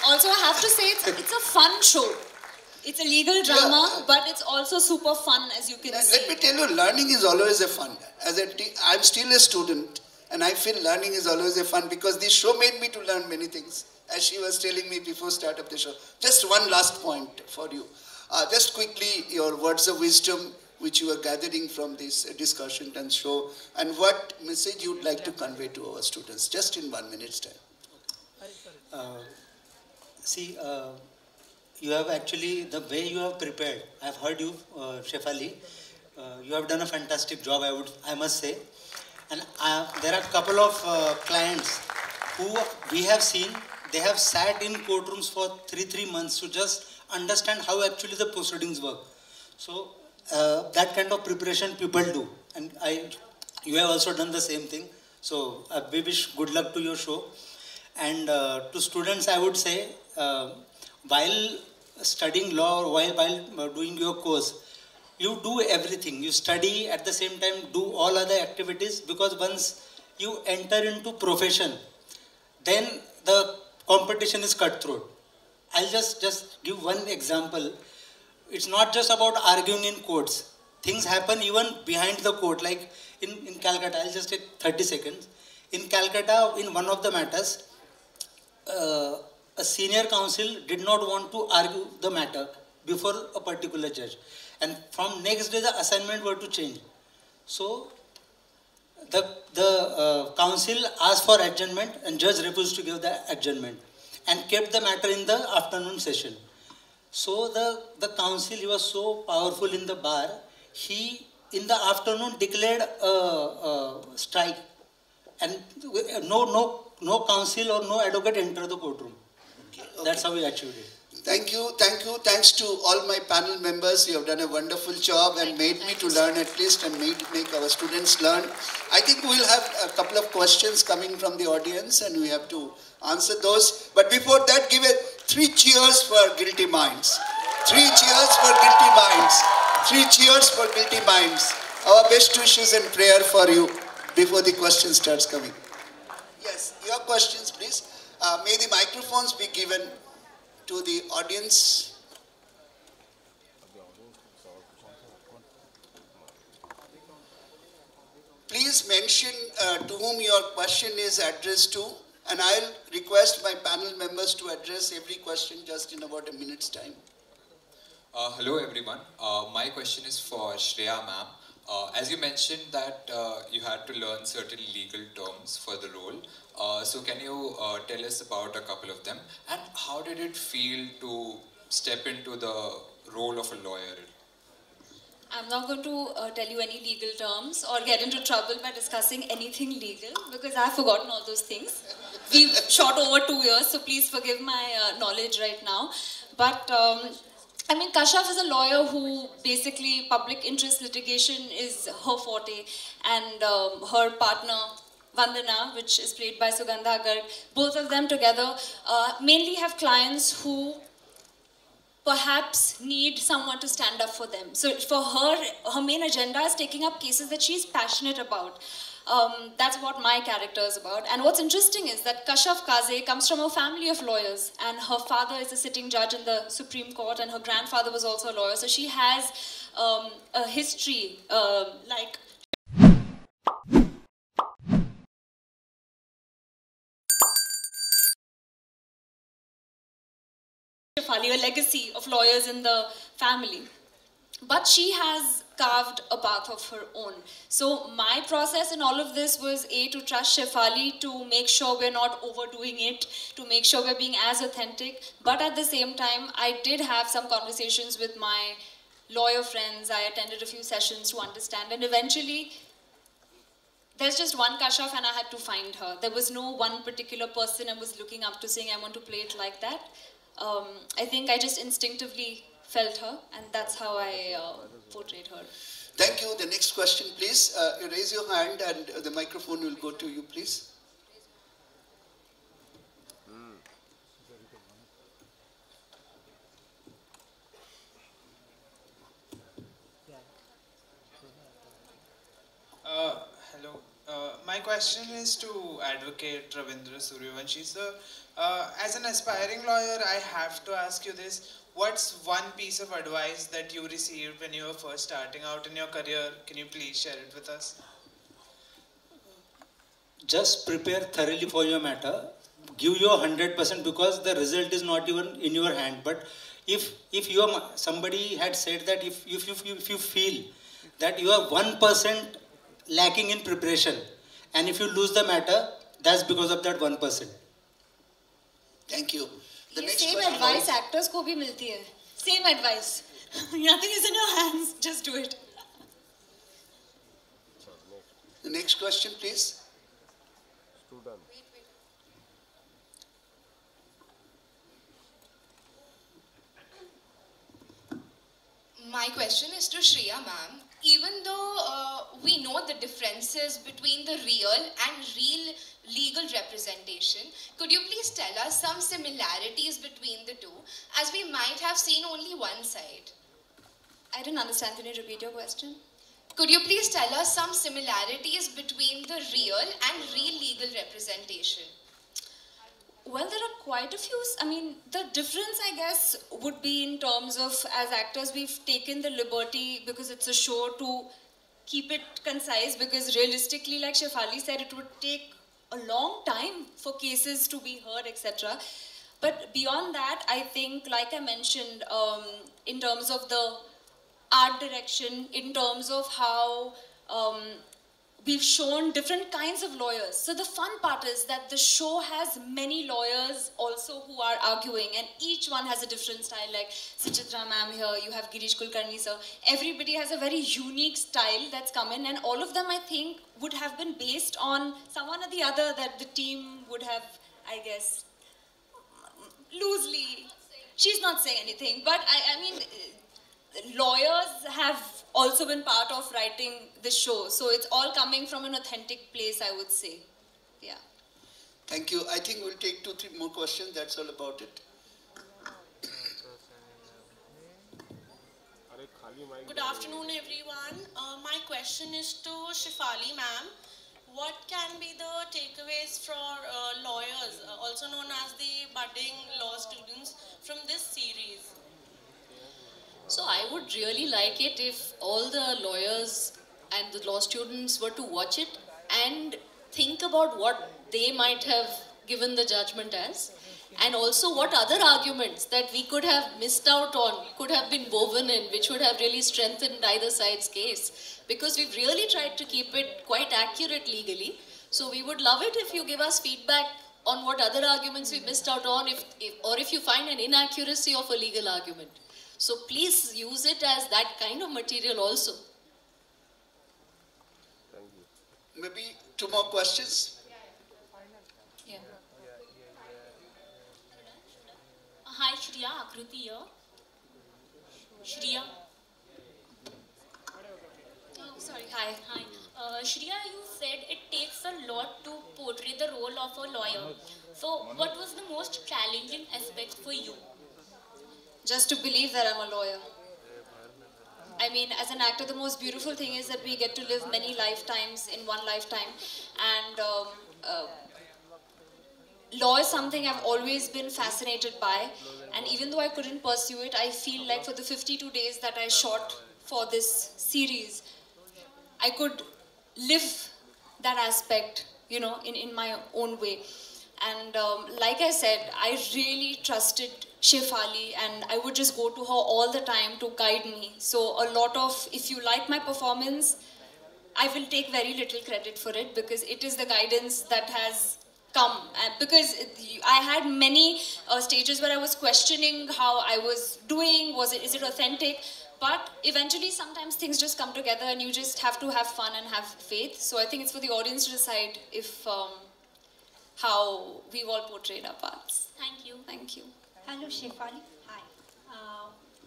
Also, I have to say, it's a fun show. It's a legal drama, but it's also super fun, as you can see.
Let me tell you, learning is always a fun. I'm still a student, and I feel learning is always a fun, because this show made me to learn many things, as she was telling me before start of the show. Just one last point for you. Just quickly, your words of wisdom which you are gathering from this discussion and show, and what message you would like to convey to our students, just in 1 minute's time.
You have actually, the way you have prepared, I've heard you, Chef Ali, you have done a fantastic job, I must say. And there are a couple of clients who we have seen, they have sat in courtrooms for three months to just understand how actually the proceedings work. So that kind of preparation people do. And you have also done the same thing. So we wish good luck to your show. And to students, I would say, while studying law or while doing your course, you do everything. You study at the same time, do all other activities, because once you enter into profession, then the competition is cutthroat. I'll just give one example. It's not just about arguing in courts. Things happen even behind the court. Like in Calcutta, I'll just take 30 seconds. In Calcutta, in one of the matters, a senior counsel did not want to argue the matter before a particular judge. And from next day, the assignment were to change. So the counsel asked for adjournment and judge refused to give the adjournment and kept the matter in the afternoon session. So the counsel, he was so powerful in the bar, he in the afternoon declared a strike, and no counsel or no advocate entered the courtroom. Okay. That's how we achieved it.
Thank you. Thanks to all my panel members. You have done a wonderful job and made me to learn at least, and make our students learn. I think we'll have a couple of questions coming from the audience and we have to answer those. But before that, give it 3 cheers for Guilty Minds. 3 cheers for Guilty Minds. 3 cheers for Guilty Minds. Our best wishes and prayer for you before the question starts coming. Yes, your questions please. May the microphones be given to the audience. Please mention to whom your question is addressed to, and I'll request my panel members to address every question just in about a minute's time.
Hello everyone. My question is for Shriya ma'am. As you mentioned that you had to learn certain legal terms for the role, so can you tell us about a couple of them, and how did it feel to step into the role of a lawyer?
I'm not going to tell you any legal terms or get into trouble by discussing anything legal, because I've forgotten all those things. We've shot over 2 years, so please forgive my knowledge right now. But I mean, Kashaf is a lawyer who basically public interest litigation is her forte, and her partner Vandana, which is played by Sugandha Garg, both of them together mainly have clients who perhaps need someone to stand up for them. So for her, her main agenda is taking up cases that she's passionate about. That's what my character is about. And what's interesting is that Kashaf Kaze comes from a family of lawyers, and her father is a sitting judge in the Supreme Court, and her grandfather was also a lawyer. So she has a history like a legacy of lawyers in the family. But she has carved a path of her own. So my process in all of this was to trust Shefali, to make sure we're not overdoing it, to make sure we're being as authentic. But at the same time, I did have some conversations with my lawyer friends. I attended a few sessions to understand, and eventually there's just one Kashaf and I had to find her. There was no one particular person I was looking up to saying I want to play it like that. I think I just instinctively felt her, and that's how I portrayed her.
Thank you. The next question, please. You raise your hand and the microphone will go to you, please.
Hello. My question is to Advocate Ravindra Suryavanshi. Sir, as an aspiring lawyer, I have to ask you this. What's one piece of advice that you received when you were first starting out in your career? Can you please share it with us?
Just prepare thoroughly for your matter. Give your 100%, because the result is not even in your hand. But if you are, somebody had said that if you feel that you are 1% lacking in preparation, and if you lose the matter, that's because of that 1%.
Thank you. The
ये
next
same
question.
advice actors को भी मिलती है. Same advice. Nothing is in your hands. Just do it.
The next Next question, please.
My question is to Shriya ma'am. Even though we know the differences between the real legal representation, could you please tell us some similarities between the two, as we might have seen only one side?
I didn't understand. Can you repeat your question?
Could you please tell us some similarities between the real legal representation?
Well, there are quite a few. I mean, the difference, I guess, would be in terms of, as actors, we've taken the liberty, because it's a show, to keep it concise, because realistically, like Shefali said, it would take a long time for cases to be heard, etc. But beyond that, I think, like I mentioned, in terms of the art direction, in terms of how we've shown different kinds of lawyers. So the fun part is that the show has many lawyers also who are arguing, and each one has a different style. Like Suchitra ma'am here, you have Girish Kulkarni sir. Everybody has a very unique style that's come in, and all of them, I think, would have been based on someone or the other that the team would have, I guess, loosely. She's not saying anything, but I mean, lawyers have also been part of writing the show. So it's all coming from an authentic place, I would say. Yeah.
Thank you. I think we'll take 2-3 more questions. That's all about it.
Good afternoon, everyone. My question is to Shefali ma'am. What can be the takeaways for lawyers, also known as the budding law students, from this series?
So I would really like it if all the lawyers and the law students were to watch it and think about what they might have given the judgment as, and also what other arguments that we could have missed out on could have been woven in, which would have really strengthened either side's case, because we've really tried to keep it quite accurate legally. So we would love it if you give us feedback on what other arguments we missed out on, or if you find an inaccuracy of a legal argument. So please use it as that kind of material also.
Thank you. Maybe 2 more questions.
Yeah.
Hi Shriya, Akruti here. Shriya. Oh, sorry. Hi. Shriya, you said it takes a lot to portray the role of a lawyer. So what was the most challenging aspect for you?
Just to believe that I'm a lawyer. I mean, as an actor, the most beautiful thing is that we get to live many lifetimes in one lifetime. And law is something I've always been fascinated by. And even though I couldn't pursue it, I feel like for the 52 days that I shot for this series, I could live that aspect, you know, in my own way. And like I said, I really trusted Shefali, and I would just go to her all the time to guide me. So a lot of, if you like my performance, I will take very little credit for it, because it is the guidance that has come. Because I had many stages where I was questioning how I was doing, is it authentic? But eventually sometimes things just come together and you just have to have fun and have faith. So I think it's for the audience to decide if how we've all portrayed our parts.
Thank you.
Thank you.
Hello, Shefali. Hi.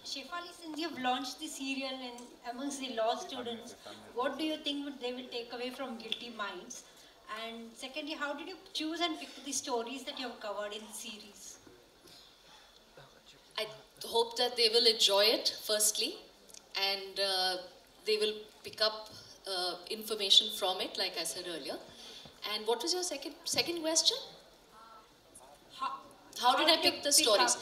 Shefali, since you've launched the serial and amongst the law students, what do you think they will take away from Guilty Minds? And secondly, how did you choose and pick the stories that you have covered in the series?
I hope that they will enjoy it, firstly, and they will pick up information from it, like I said earlier. And what was your second question? How did I pick the stories?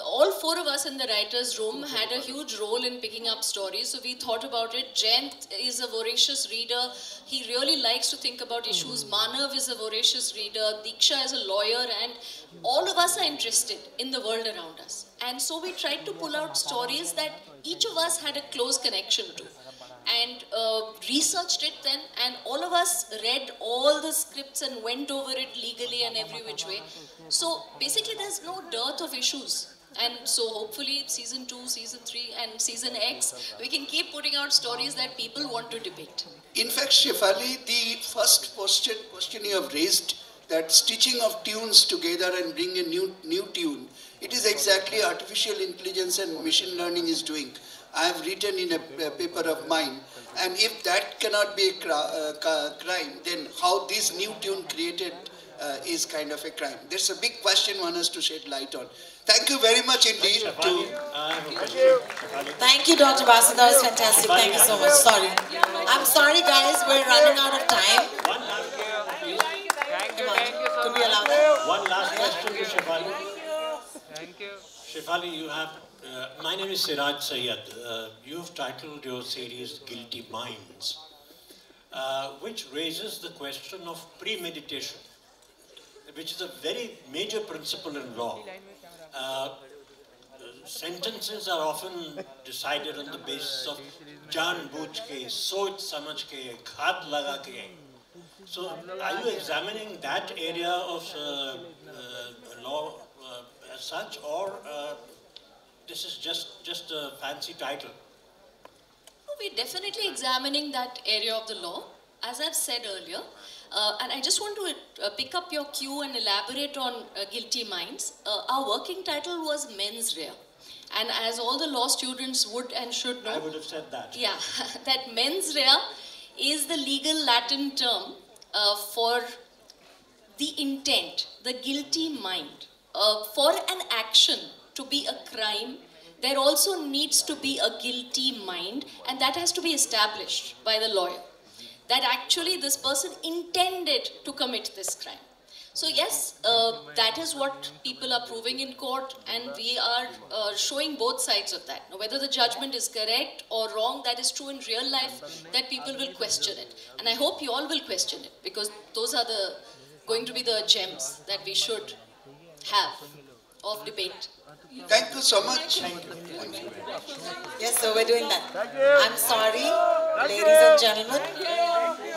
All 4 of us in the writer's room had a huge role in picking up stories. So we thought about it. Jayant is a voracious reader. He really likes to think about issues. Manav is a voracious reader. Diksha is a lawyer. And all of us are interested in the world around us. And so we tried to pull out stories that each of us had a close connection to. And researched it then, and all of us read all the scripts and went over it legally and every which way. So basically there's no dearth of issues And so hopefully season 2, season 3 and season X, we can keep putting out stories that people want to debate.
In fact, Shefali, the first question you have raised, that stitching of tunes together and bring a new tune, it is exactly artificial intelligence and machine learning is doing. I have written in a paper of mine, and if that cannot be a crime, then how this new tune created is kind of a crime. There's a big question one has to shed light on. Thank you very much indeed.
Thank you, Dr. Basu. That was fantastic. Thank you so much. Sorry. I'm sorry, guys. We're running out of time. Could we allow that?
One last question to Shefali. Thank you. Shefali, you have... my name is Siraj Sayyed. You've titled your series Guilty Minds, which raises the question of premeditation, which is a very major principle in law. Sentences are often decided on the basis of jaan bujh ke, soch samajh ke, ghat laga ke. So, are you examining that area of law as such, or this is just a fancy title?
We're definitely examining that area of the law, as I've said earlier. And I just want to pick up your cue and elaborate on Guilty Minds. Our working title was Mens Rea. And as all the law students would and should know...
I would have said that.
Yeah, that Mens Rea is the legal Latin term for the intent, the guilty mind. For an action to be a crime, there also needs to be a guilty mind, and that has to be established by the lawyer. That actually this person intended to commit this crime. So yes, that is what people are proving in court, and we are showing both sides of that. Now, whether the judgment is correct or wrong, that is true in real life, that people will question it. And I hope you all will question it, because those are going to be the gems that we should have of debate.
Thank you so much.
Yes, so we're doing that. I'm sorry, ladies and gentlemen.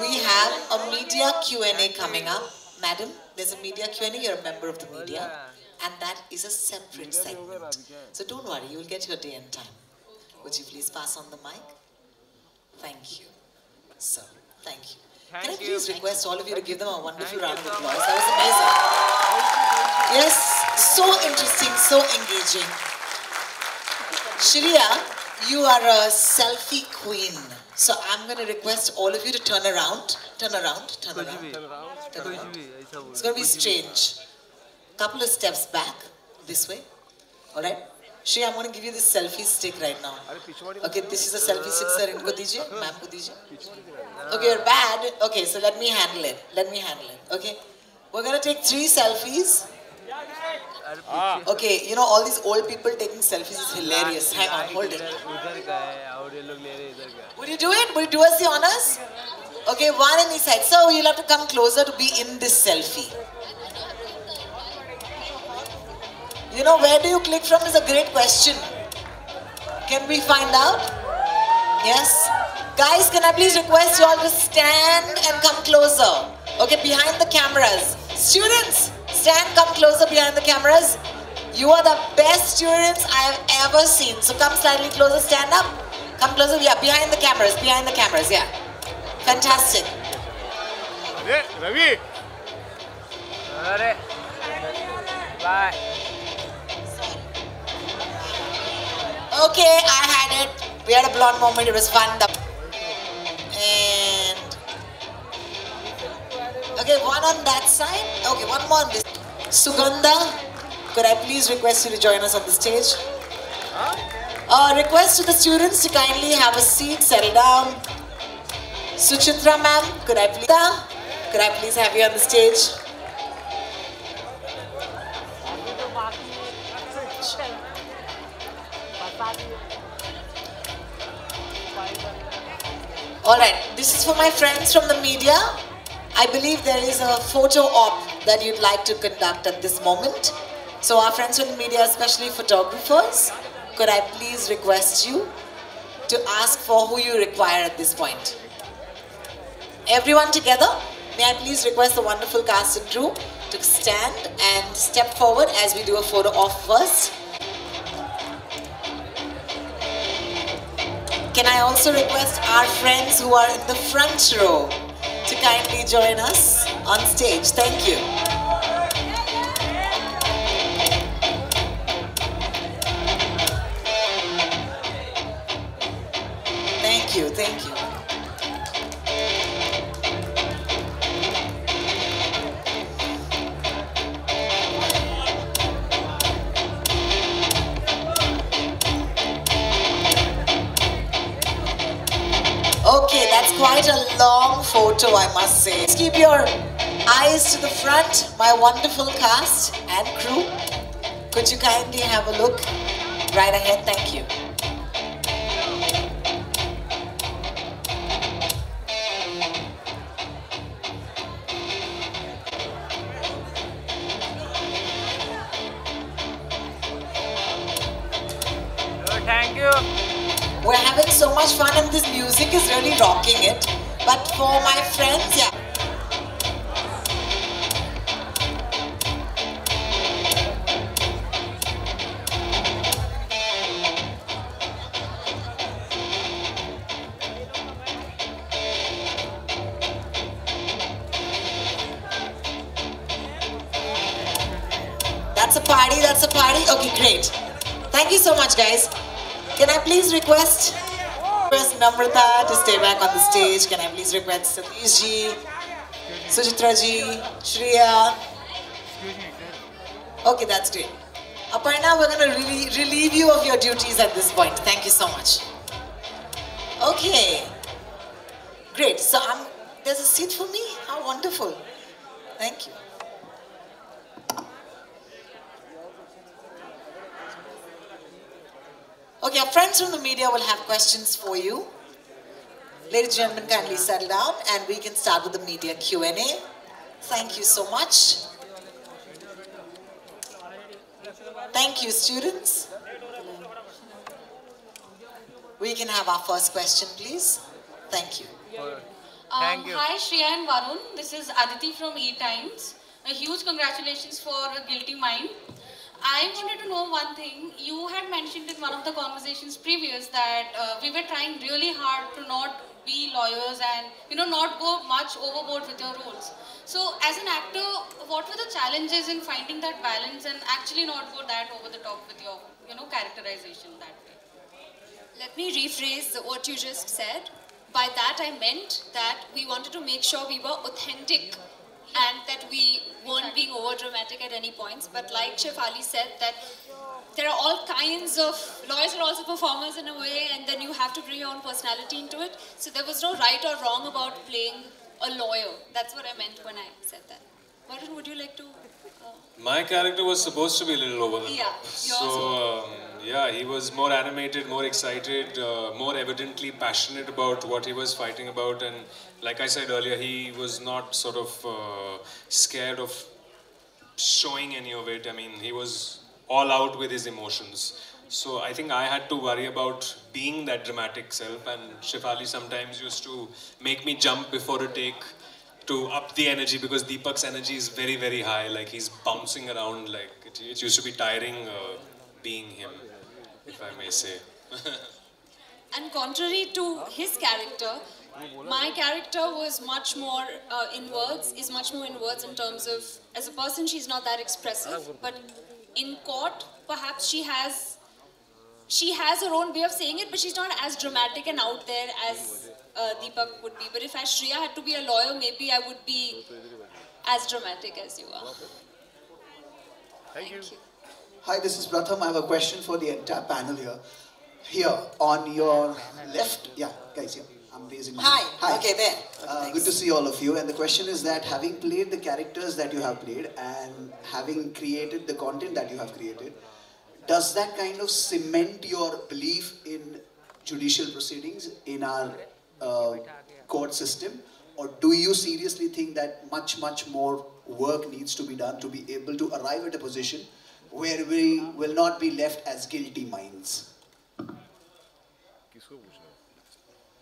We have a media Q&A coming up. Madam, there's a media Q&A. You're a member of the media. And that is a separate segment. So don't worry, you will get your day and time. Would you please pass on the mic? Thank you. So, thank you. Can I please request all of you to give them a wonderful round of applause? That was amazing. Yes, so interesting, so engaging. Shriya, you are a selfie queen. So I'm going to request all of you to turn around. Turn around, turn around, turn around. It's going to be strange. Couple of steps back, this way. Alright? Shriya, I'm going to give you this selfie stick right now. Okay, this is a selfie stick, sir. Inko dijiye, ma'am ko dijiye. Okay, you're bad. Okay, so let me handle it. Let me handle it. Okay? We're going to take 3 selfies. Okay, you know, all these old people taking selfies is hilarious. Hang on, hold it. Would you do it? Would you do us the honors? Okay, one on each side. So you'll have to come closer to be in this selfie. You know, where do you click from is a great question. Can we find out? Yes? Guys, can I please request you all to stand and come closer? Okay, behind the cameras. Students, stand, come closer behind the cameras. You are the best students I have ever seen. So come slightly closer, stand up. Come closer, yeah, behind the cameras, yeah. Fantastic.
Ravi. Bye.
Okay, I had it. We had a blonde moment, it was fun. And okay, one on that side. Okay, one more on this. Sugandha, could I please request you to join us on the stage? Request to the students to kindly have a seat, settle down. Suchitra ma'am, could I please have you on the stage? Alright, this is for my friends from the media. I believe there is a photo op that you'd like to conduct at this moment. So our friends from the media, especially photographers, could I please request you to ask for who you require at this point? Everyone together, may I please request the wonderful cast and crew to stand and step forward as we do a photo op first. also request our friends who are in the front row to kindly join us on stage. Thank you. Thank you, thank you. Okay, that's quite a long photo, I must say. Just keep your eyes to the front, my wonderful cast and crew. Could you kindly have a look right ahead? Thank you.
Thank you.
We're having so much fun and this music is really rocking it. But for my friends, yeah. That's a party, that's a party. Okay, great. Thank you so much, guys. Can I please request Namrata to stay back on the stage? Can I please request Satish ji, Sujitra ji, Shriya? Okay, that's great. Aparna, we're going to really relieve you of your duties at this point. Thank you so much. Okay. Great. So there's a seat for me? How wonderful. Thank you. Okay, our friends from the media will have questions for you. Ladies and gentlemen, kindly settle down and we can start with the media Q&A. Thank you so much. Thank you, students. We can have our first question, please. Thank you.
Thank you. Hi, Shriya and Varun. This is Aditi from E-Times. A huge congratulations for A Guilty Mind. I wanted to know one thing. You had mentioned in one of the conversations previous that we were trying really hard to not be lawyers and not go much overboard with your roles. So as an actor, what were the challenges in finding that balance and actually not go that over the top with your characterization that way?
Let me rephrase what you just said. By that I meant that we wanted to make sure we were authentic and that we weren't being over dramatic at any points. But like Shefali said, that there are all kinds of, lawyers are also performers in a way, and then you have to bring your own personality into it. So there was no right or wrong about playing a lawyer. That's what I meant when I said that. Varun, would you like to?
My character was supposed to be a little over the top.
Yeah,
So, yeah, he was more animated, more excited, more evidently passionate about what he was fighting about. And like I said earlier, he was not sort of scared of showing any of it. I mean, he was all out with his emotions. So I think I had to worry about being that dramatic self. And Shefali sometimes used to make me jump before a take to up the energy, because Deepak's energy is very, very high. Like, he's bouncing around. Like, it used to be tiring being him, if I may say.
And contrary to his character, my character was much more inwards, is much more inwards in terms of, as a person, she's not that expressive, but in court, perhaps she has her own way of saying it, but she's not as dramatic and out there as Deepak would be. But if Shriya had to be a lawyer, maybe I would be as dramatic as you are.
Thank you. Hi, this is Pratham. I have a question for the entire panel here. Here, on your left, yeah, guys, here. I'm raising my hand.
Hi. Okay, there.
Good to see all of you. And the question is that, having played the characters that you have played and having created the content that you have created, does that kind of cement your belief in judicial proceedings in our court system? Or do you seriously think that much more work needs to be done to be able to arrive at a position where we will not be left as guilty minds?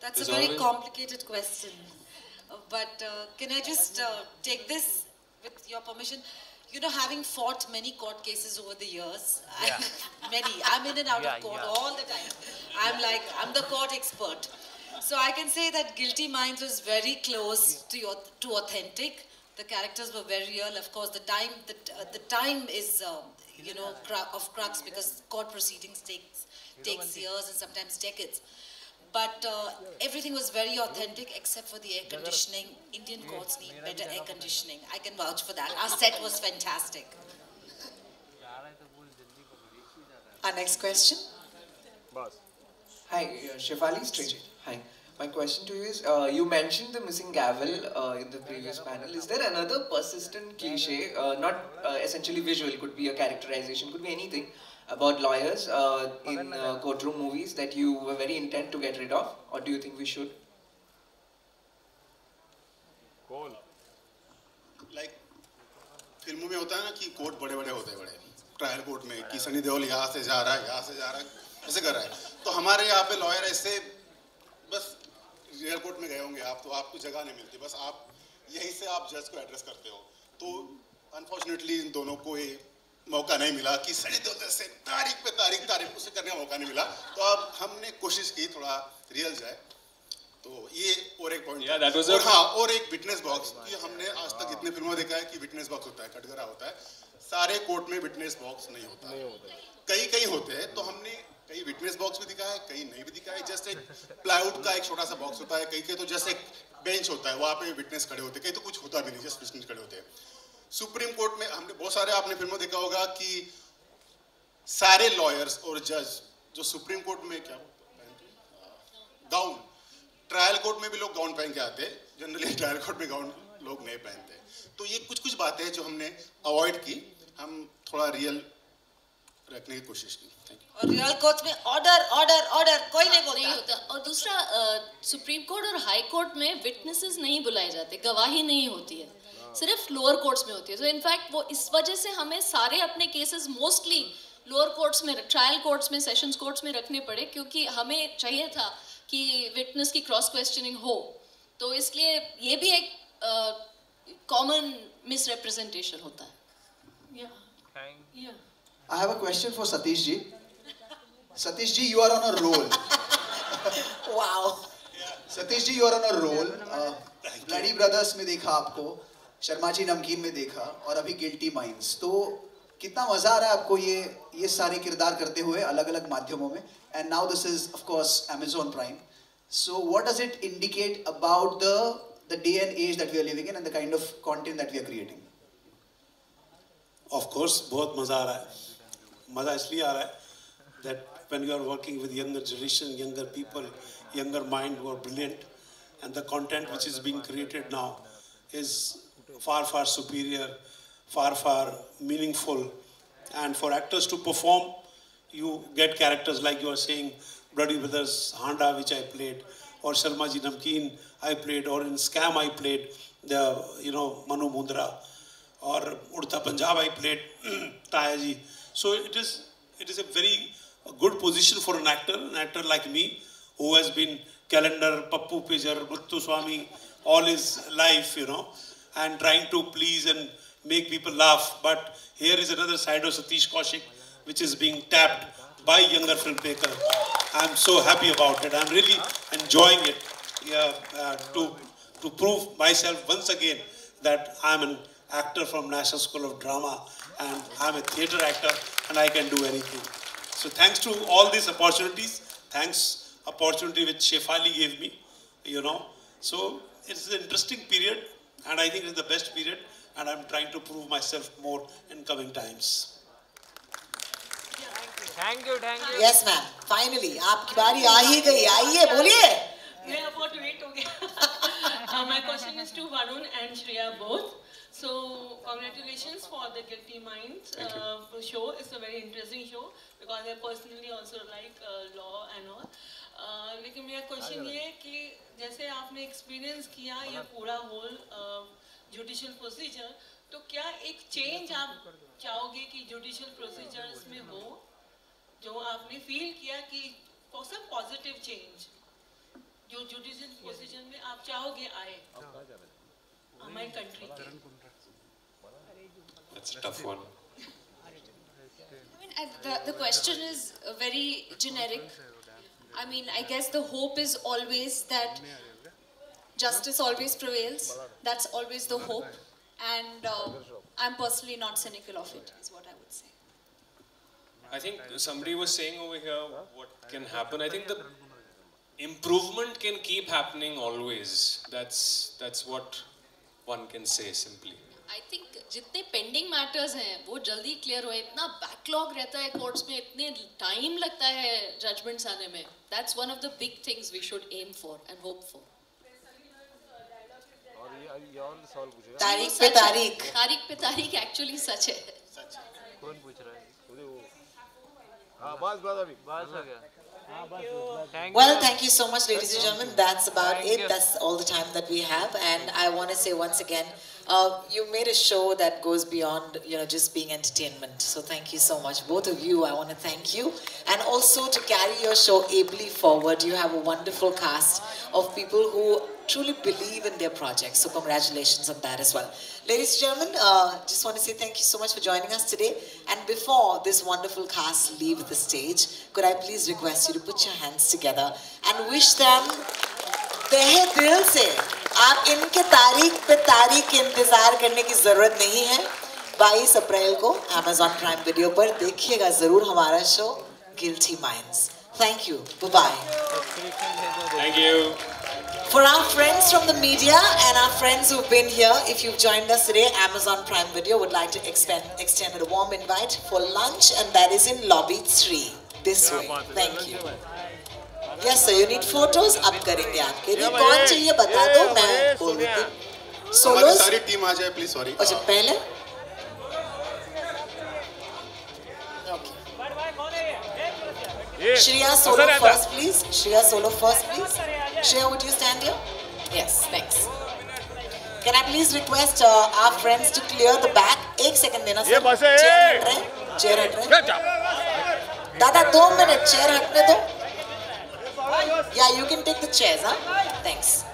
That's a very complicated question. But can I just take this with your permission? You know, having fought many court cases over the years, many, I'm in and out of court all the time. I'm the court expert. So I can say that Guilty Minds was very close to authentic. The characters were very real. Of course, the time is of crux because court proceedings takes years and sometimes decades. But everything was very authentic except for the air conditioning. Indian courts need better air conditioning. I can vouch for that. Our set was fantastic.
Our next question.
Hi, Shefali Straight. Hi. My question to you is, you mentioned the missing gavel in the previous panel. Is there another persistent cliche, not essentially visual, could be a characterization, could be anything, about lawyers in courtroom movies that you were very intent to get rid of? Or do you think we should?
Like, फिल्मों में होता है ना कि court बड़े-बड़े होते हैं बड़े, ट्रायल कोर्ट में कि सनी देओल यहाँ से जा रहा है, ऐसे कर रहा है. तो हमारे यहाँ पे लॉयर ऐसे बस रियल कोर्ट में गए होंगे आप, तो आपको जगह नहीं मिलती, बस आप यहीं से आप जज को एड्रेस करते हो. तो अनफॉर्चुनेटली इन दोनों को ये मौका नहीं मिला कि सनी देओल से तारीख पे तारीख उसे करने का मौका नहीं मिला. तो अब हमने कोशिश की थोड़ा रियल जाए. तो ये और एक पॉइंट. हाँ, और एक विटनेस बॉक्स कि हमने आज तक इतने फिल्मों देखा है कि विटनेस बॉक्स होता है, कटघरा होता है. सारे कोर्ट में विटनेस बॉक्स नहीं होता है, कई होते हैं. तो हमने कई विटनेस बॉक्स भी दिखा है, कई नहीं भी दिखा है. जस्ट एक प्लाईवुड का एक छोटा सा बॉक्स होता है, कई तो जस्ट एक बेंच होता है, वहाँ पे विटनेस खड़े होते हैं, कई तो कुछ होता भी नहीं, जस्ट विटनेस खड़े होते हैं. सुप्रीम कोर्ट में हमने बहुत सारे आपने फिल्मों देखा होगा कि सारे लॉयर्स और जज जो सुप्रीम कोर्ट में क्या गाउन, ट्रायल कोर्ट में भी लोग गाउन पहन के आते हैं, जनरली ट्रायल कोर्ट में गाउन लोग नहीं पहनते. तो ये कुछ बातें हैं जो हमने अवॉइड की, हम थोड़ा रियल रखने की कोशिश की.
और रियल कोर्ट में ऑर्डर कोई नहीं बोलता.
और दूसरा, सुप्रीम कोर्ट और हाई कोर्ट में विटनेसेस नहीं बुलाए जाते, गवाही नहीं होती है, सिर्फ लोअर कोर्ट्स में होती है. तो इनफैक्ट वो इस वजह से हमें सारे अपने केसेस मोस्टली लोअर कोर्ट्स में, ट्रायल कोर्ट्स में, सेशंस कोर्ट्स में रखने पड़े, क्योंकि हमें चाहिए था कि विटनेस की क्रॉस क्वेश्चनिंग हो. तो इसलिए ये भी एक कॉमन मिसरिप्रेजेंटेशन होता है.
I have a question for Satish ji. Satish ji, you are on a roll.
Wow.
Satish ji, you are on a roll. Bloody Brothers में देखा आपको, शर्मा जी नमकीन में देखा, और अभी गिल्टी माइंड्स. तो कितना मजा आ रहा है आपको ये सारे किरदार करते हुए अलग-अलग माध्यमों में? And now this is of course Amazon Prime. So what does it indicate about the day and age that we are living in and the kind of content that we are creating?
Of course, बहुत मजा आ रहा है. मजा इसलिए आ रहा है that when you are working with younger generation, younger people, younger mind who are brilliant, and the content which is being created now is far superior, far meaningful. And for actors to perform, you get characters like you are saying, Bloody Brothers, Handa, which I played, or Sharma Ji Namkeen I played, or in Scam I played Manu Mundra, or Udta Punjab I played Taya Ji. So it is a very good position for an actor like me, who has been calendar, Pappu Pijar, Muttu Swami all his life, and trying to please and make people laugh. But here is another side of Satish Kaushik, which is being tapped by younger filmmaker. I'm so happy about it. I'm really enjoying it to prove myself once again that I'm an actor from National School of Drama, and I'm a theatre actor, and I can do anything. So thanks to all these opportunities, opportunity which Shefali gave me, So it's an interesting period, and I think it's the best period, and I'm trying to prove myself more in coming times.
Thank you. Yes, ma'am. Finally, आपकी बारी आ ही गई. आइए, बोलिए.
मैं about to wait हो गया. My question is to Varun and Shriya both. So, congratulations for the Guilty Minds show. It's a very interesting show because I personally also like law and all. लेकिन मेरा question ये है कि जैसे आपने experience किया ये पूरा होल जुडिशियल प्रोसीजर, तो क्या एक चेंज आप चाहोगे कि जुडिशियल प्रोसीजर्स में हो, जो आपने फील किया कि सब पॉजिटिव चेंज जो जुडिशियल प्रोसीजर में आप चाहोगे आए हमारी कंट्री के?
That's a tough one.
The question is very generic. I mean, I guess the hope is always that justice always prevails. That's always the hope. And I'm personally not cynical of it, is what I would say.
I think somebody was saying over here what can happen. I think the improvement can keep happening always. That's what one can say simply.
I think जितने pending matters हैं वो जल्दी clear होए. इतना backlog रहता है courts में, इतने time लगता है judgments आने में. That's one of the big things we should aim for and hope for.
तारीख पे तारीख.
तारीख पे तारीख actually सच है.
कौन पूछ रहा है? हाँ बस अभी बस हो गया.
Well, thank you so much, ladies and gentlemen. That's about it. That's all the time that we have. And I want to say once again, you made a show that goes beyond, just being entertainment. So thank you so much. Both of you, I want to thank you. And also to carry your show ably forward, you have a wonderful cast of people who truly believe in their projects. So congratulations on that as well. Ladies and gentlemen, just want to say thank you so much for joining us today. And before this wonderful cast leave the stage, could I please request you to put your hands together and wish them तहे दिल से. आप इनके तारीख पे तारीख इंतजार करने की जरूरत नहीं है. 22 अप्रैल को Amazon Prime Video पर देखिएगा जरूर हमारा show Guilty Minds. Thank you. Bye-bye.
Thank you.
For our friends from the media and our friends who've been here, if you've joined us today, Amazon Prime Video would like to extend a warm invite for lunch, and that is in Lobby 3. This way. Thank you. Yes, sir. You need photos? अब करेंगे आपके लिए. कौन चाहिए बता दो, मैं बोल देती हूँ. Solos?
सारी टीम आ जाए, please. Sorry.
अच्छा पहले. Shriya Solo first, please. Shriya Solo first, please. Shriya, would you stand here? Yes, thanks. Can I please request our friends to clear the back? एक second देना sir. Chair हट रहे. दादा 2 minute chair हटने दो. Yeah, you can take the chairs, huh? Thanks.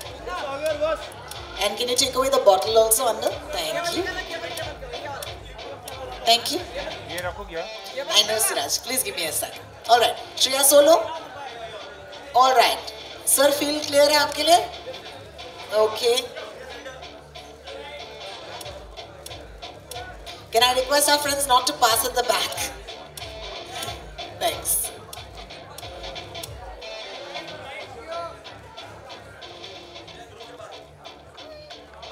And can you take away the bottle also under? Thank you. Thank you. I know, Siraj. Please give me a second. All right. Shriya Solo. All right. Sir, feel clear है आपके लिए? Okay. Can I request our friends not to pass at the back? Thanks.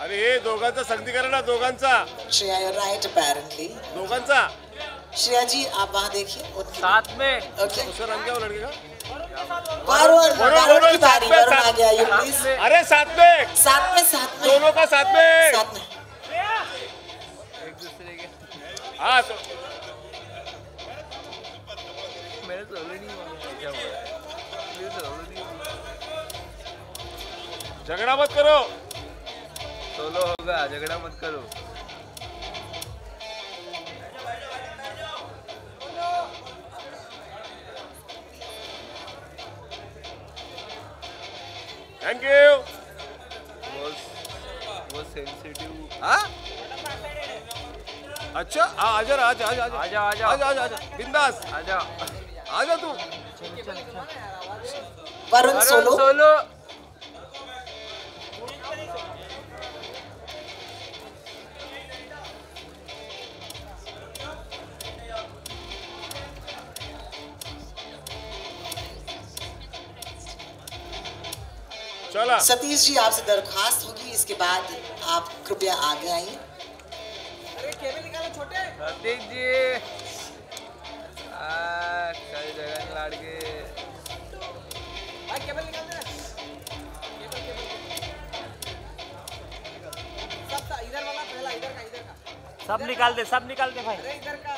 अरे हे दोघांचा संगती करा ना दोघांचा.
Shriya, you're right apparently.
दोघांचा.
श्रेया जी आप वहाँ देखिए.
साथ में.
Okay.
उसका रंग क्या वो लड़के का?
वरुण की बारी. वरुण आ गया. You please.
अरे साथ में.
साथ में.
दोनों का साथ में.
साथ में.
एक दूसरे के. हाँ तो. मेरे तो ऑलरेडी क्या हुआ है? मेरे तो ऑलरेडी. झगड़ा मत करो. सोलो होगा, झगड़ा मत करो. Thank you. वो सेंसिटिव. हाँ? अच्छा आजा आजा आजा आजा आजा आजा आजा आजा बिंदास आजा आजा तू.
वरुण सोलो. सतीश जी आपसे दरख्वास्त होगी इसके बाद आप कृपया आगे आइए.
अरे केबल निकालो छोटे. सतीश जी. सारी जगह लाड़ के. भाई केबल निकाल दे. सब इधर वाला पहला इधर का. सब निकाल दे भाई. अरे इधर का.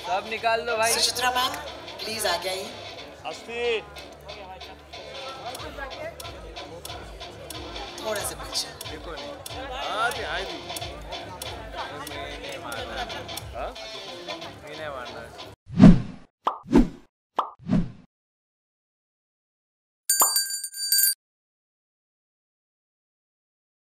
सब निकाल दो भाई.
सुचित्रा मैम प्लीज आगे आइए.
अस्ती.
थोड़ा सा पीछे.
देखो नहीं. आधी आधी. मैंने मारा. हाँ?